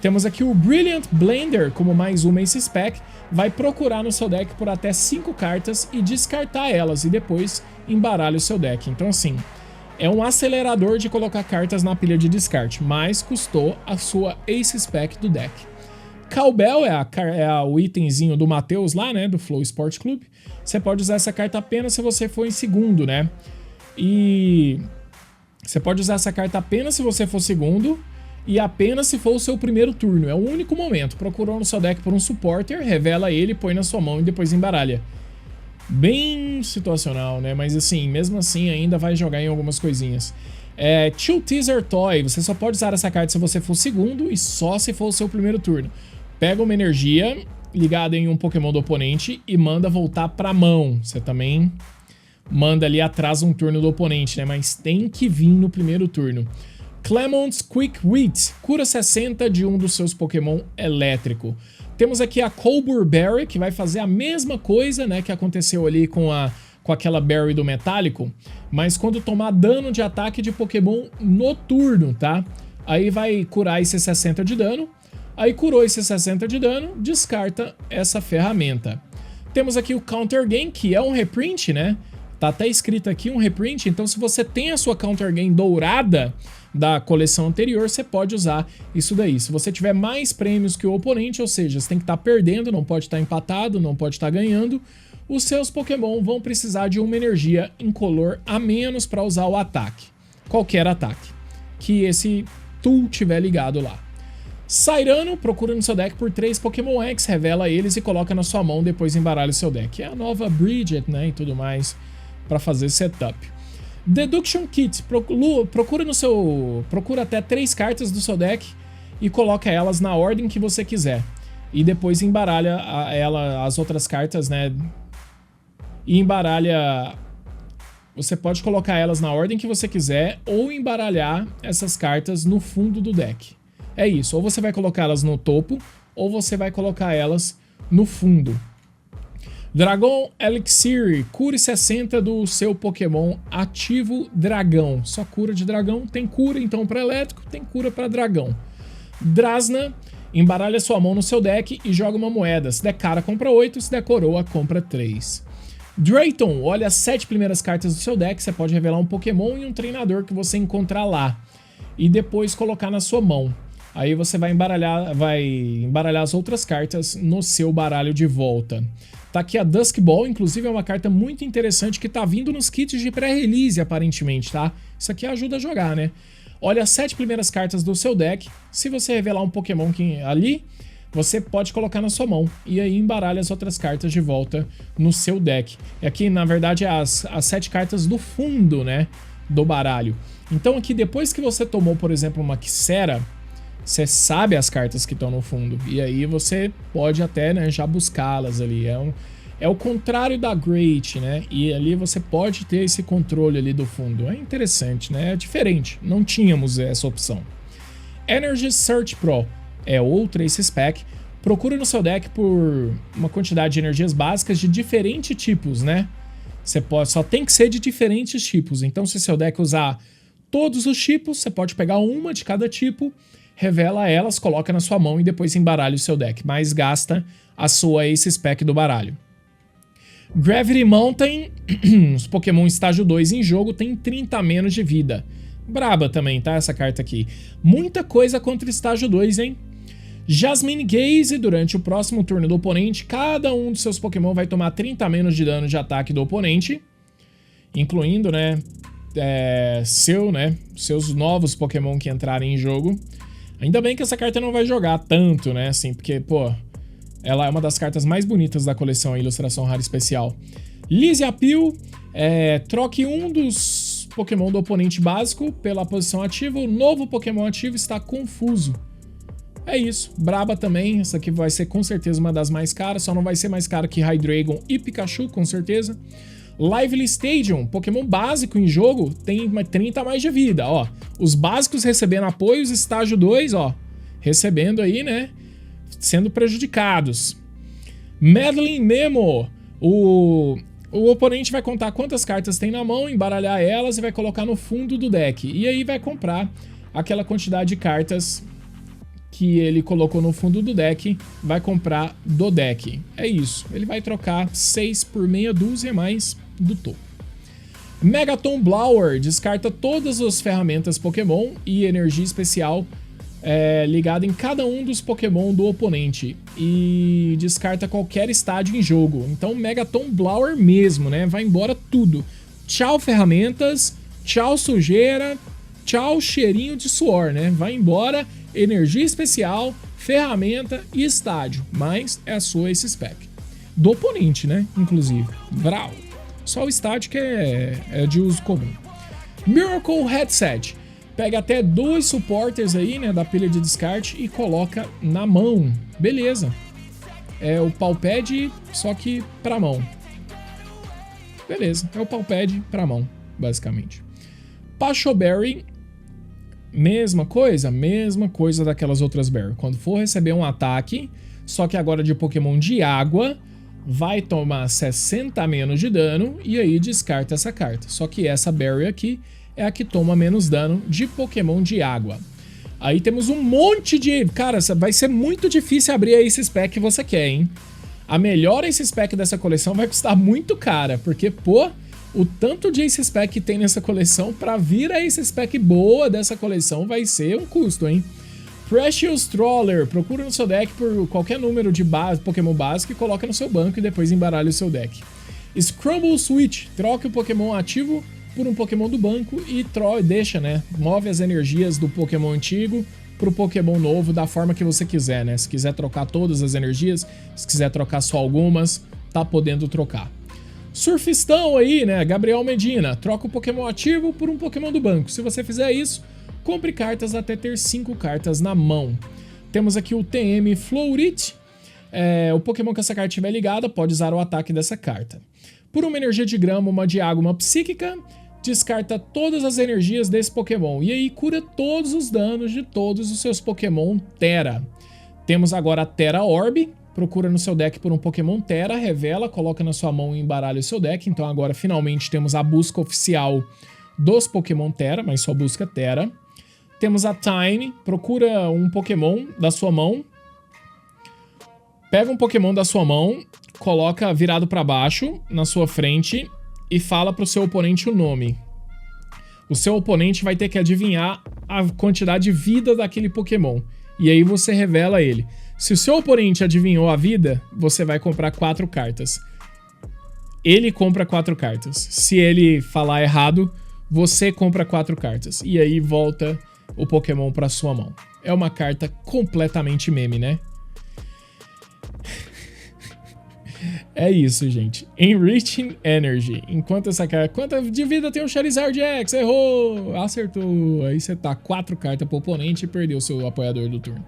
Temos aqui o Brilliant Blender como mais uma Ace Spec, vai procurar no seu deck por até 5 cartas e descartar elas e depois embaralha o seu deck. Então assim, é um acelerador de colocar cartas na pilha de descarte, mas custou a sua Ace Spec do deck. Cowbell é o itemzinho do Matheus lá, né, do Flow Sport Club. Você pode usar essa carta apenas se você for em segundo, né? E você pode usar essa carta apenas se você for segundo e apenas se for o seu primeiro turno. É o único momento. Procurou no seu deck por um supporter, revela ele, põe na sua mão e depois embaralha. Bem situacional, né? Mas assim, mesmo assim ainda vai jogar em algumas coisinhas. Chill Teaser Toy. Você só pode usar essa carta se você for segundo e só se for o seu primeiro turno. Pega uma energia ligada em um Pokémon do oponente e manda voltar pra mão. Você também manda ali atrás um turno do oponente, né? Mas tem que vir no primeiro turno. Clemont's Quick Wit, cura 60 de um dos seus Pokémon elétrico. Temos aqui a Colbur Berry, que vai fazer a mesma coisa, né, que aconteceu ali com aquela Berry do metálico, mas quando tomar dano de ataque de Pokémon noturno, tá? Aí vai curar esse 60 de dano, aí curou esse 60 de dano, descarta essa ferramenta. Temos aqui o Counter Game, que é um reprint, né? Tá até escrito aqui um reprint, então se você tem a sua Counter Game dourada da coleção anterior, você pode usar isso daí. Se você tiver mais prêmios que o oponente, ou seja, você tem que estar perdendo, não pode estar empatado, não pode estar ganhando, os seus Pokémon vão precisar de uma energia incolor a menos para usar o ataque. Qualquer ataque que esse tool tiver ligado lá. Cyrano, procura no seu deck por 3 Pokémon X, revela eles e coloca na sua mão, depois embaralha o seu deck. É a nova Bridget, né, e tudo mais, para fazer setup. Deduction Kit, procura até 3 cartas do seu deck e coloca elas na ordem que você quiser. E depois embaralha as outras cartas, né? E embaralha... Você pode colocar elas na ordem que você quiser ou embaralhar essas cartas no fundo do deck. É isso, ou você vai colocar elas no topo ou você vai colocar elas no fundo. Dragon Elixir, cure 60 do seu Pokémon ativo dragão. Só cura de dragão, tem cura então para elétrico, tem cura para dragão. Drasna, embaralha sua mão no seu deck e joga uma moeda. Se der cara, compra 8, se der coroa, compra 3. Drayton, olha as 7 primeiras cartas do seu deck, você pode revelar um Pokémon e um treinador que você encontrar lá. E depois colocar na sua mão. Aí você vai embaralhar as outras cartas no seu baralho de volta. Tá aqui a Dusk Ball, inclusive é uma carta muito interessante que tá vindo nos kits de pré-release, aparentemente, tá? Isso aqui ajuda a jogar, né? Olha as 7 primeiras cartas do seu deck. Se você revelar um Pokémon ali, você pode colocar na sua mão e aí embaralha as outras cartas de volta no seu deck. E aqui, na verdade, é as 7 cartas do fundo, né, do baralho. Então aqui, depois que você tomou, por exemplo, uma Quissera, você sabe as cartas que estão no fundo. E aí você pode até, né, já buscá-las ali. É o contrário da Great, né? E ali você pode ter esse controle ali do fundo. É interessante, né? É diferente. Não tínhamos essa opção. Energy Search Pro é outra Ace Pack. Procura no seu deck por uma quantidade de energias básicas de diferentes tipos, né? Só tem que ser de diferentes tipos. Então, se seu deck usar todos os tipos, você pode pegar uma de cada tipo, revela elas, coloca na sua mão e depois embaralha o seu deck. Mas gasta a sua Ace Pack do baralho. Gravity Mountain, os Pokémon estágio 2 em jogo, tem 30 a menos de vida. Braba também, tá? Essa carta aqui. Muita coisa contra estágio 2, hein? Jasmine Gaze, durante o próximo turno do oponente, cada um dos seus Pokémon vai tomar 30 a menos de dano de ataque do oponente, incluindo, né, seus novos Pokémon que entrarem em jogo. Ainda bem que essa carta não vai jogar tanto, né, assim, porque, pô, ela é uma das cartas mais bonitas da coleção, a ilustração rara especial. Lizzie Appeal, troque um dos Pokémon do oponente básico pela posição ativa, o novo Pokémon ativo está confuso. É isso, braba também, essa aqui vai ser com certeza uma das mais caras, só não vai ser mais cara que Hydreigon e Pikachu, com certeza. Lively Stadium, Pokémon básico em jogo, tem 30 a mais de vida, ó. Os básicos recebendo apoios, estágio 2, ó, recebendo aí, né, sendo prejudicados. Madeline Memo, o oponente vai contar quantas cartas tem na mão, embaralhar elas e vai colocar no fundo do deck. E aí vai comprar aquela quantidade de cartas que ele colocou no fundo do deck, vai comprar do deck. É isso, ele vai trocar 6 por meia dúzia mais do topo. Megaton Blower, descarta todas as ferramentas Pokémon e energia especial ligada em cada um dos Pokémon do oponente e descarta qualquer estádio em jogo. Então Megaton Blower mesmo, né? Vai embora tudo. Tchau ferramentas, tchau sujeira, tchau cheirinho de suor, né? Vai embora energia especial, ferramenta e estádio, mas é a sua Ace Pack. Do oponente, né? Inclusive. Brau. Só o estádio que é de uso comum. Miracle Headset. Pega até 2 supporters aí, né, da pilha de descarte e coloca na mão. Beleza. É o Palpad, só que pra mão. Beleza, é o Palpad pra mão, basicamente. Pachoberry, mesma coisa daquelas outras berry. Quando for receber um ataque, só que agora de Pokémon de água, vai tomar 60 a menos de dano e aí descarta essa carta. Só que essa berry aqui é a que toma menos dano de Pokémon de água. Aí temos um monte de... Cara, vai ser muito difícil abrir a Ace Pack que você quer, hein? A melhor Ace Pack dessa coleção vai custar muito cara, porque, pô, o tanto de Ace Pack que tem nessa coleção, pra vir a Ace Pack boa dessa coleção, vai ser um custo, hein? Precious Troller, procura no seu deck por qualquer número de Pokémon básico e coloca no seu banco e depois embaralha o seu deck. Scrumble Switch, troque o Pokémon ativo por um Pokémon do banco e deixa, né? Move as energias do Pokémon antigo pro Pokémon novo da forma que você quiser, né? Se quiser trocar todas as energias, se quiser trocar só algumas, tá podendo trocar. Surfistão aí, né? Gabriel Medina, troca o Pokémon ativo por um Pokémon do banco. Se você fizer isso, compre cartas até ter 5 cartas na mão. Temos aqui o TM Florit. O Pokémon que essa carta estiver ligada pode usar o ataque dessa carta. Por uma energia de grama, uma de água, uma psíquica, descarta todas as energias desse Pokémon. E aí cura todos os danos de todos os seus Pokémon Terra. Temos agora a Terra Orb. Procura no seu deck por um Pokémon Terra, revela, coloca na sua mão e embaralha o seu deck. Então agora finalmente temos a busca oficial dos Pokémon Terra, mas só busca Terra. Temos a Time, procura um Pokémon da sua mão. Pega um Pokémon da sua mão, coloca virado para baixo na sua frente e fala pro seu oponente o nome. O seu oponente vai ter que adivinhar a quantidade de vida daquele Pokémon. E aí você revela ele. Se o seu oponente adivinhou a vida, você vai comprar 4 cartas. Ele compra 4 cartas. Se ele falar errado, você compra 4 cartas. E aí volta o Pokémon pra sua mão. É uma carta completamente meme, né? É isso, gente. Enriching Energy. Enquanto essa carta... Quanta de vida tem o Charizard X? Errou! Acertou. Aí você tá 4 cartas pro oponente e perdeu seu apoiador do turno.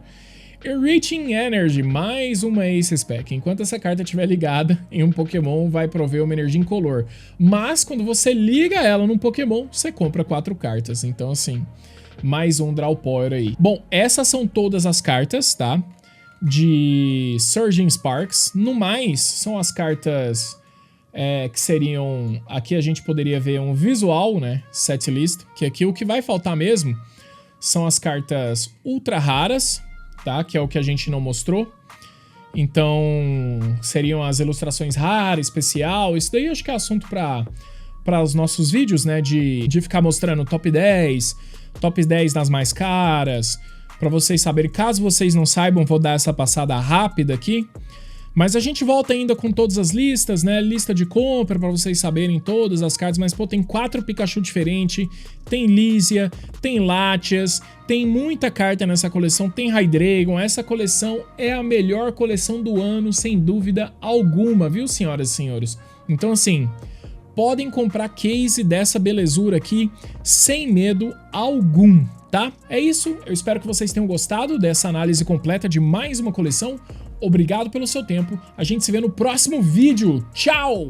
Enriching Energy, mais uma Ace Spec. Enquanto essa carta estiver ligada em um Pokémon, vai prover uma energia incolor. Mas quando você liga ela num Pokémon, você compra 4 cartas. Então, assim, mais um Draw Power aí. Bom, essas são todas as cartas, tá? De Surging Sparks. No mais, são as cartas que seriam... Aqui a gente poderia ver um visual, né? Setlist. Que aqui o que vai faltar mesmo são as cartas ultra raras, tá? Que é o que a gente não mostrou. Então, seriam as ilustrações raras, especial. Isso daí eu acho que é assunto para os nossos vídeos, né? De ficar mostrando top 10 das mais caras, para vocês saberem. Caso vocês não saibam, vou dar essa passada rápida aqui. Mas a gente volta ainda com todas as listas, né? Lista de compra para vocês saberem todas as cartas. Mas, pô, tem 4 Pikachu diferentes, tem Lysia, tem Latias, tem muita carta nessa coleção, tem Hydreigon. Essa coleção é a melhor coleção do ano, sem dúvida alguma, viu, senhoras e senhores? Então, assim, podem comprar case dessa belezura aqui sem medo algum, tá? É isso, eu espero que vocês tenham gostado dessa análise completa de mais uma coleção. Obrigado pelo seu tempo, a gente se vê no próximo vídeo. Tchau!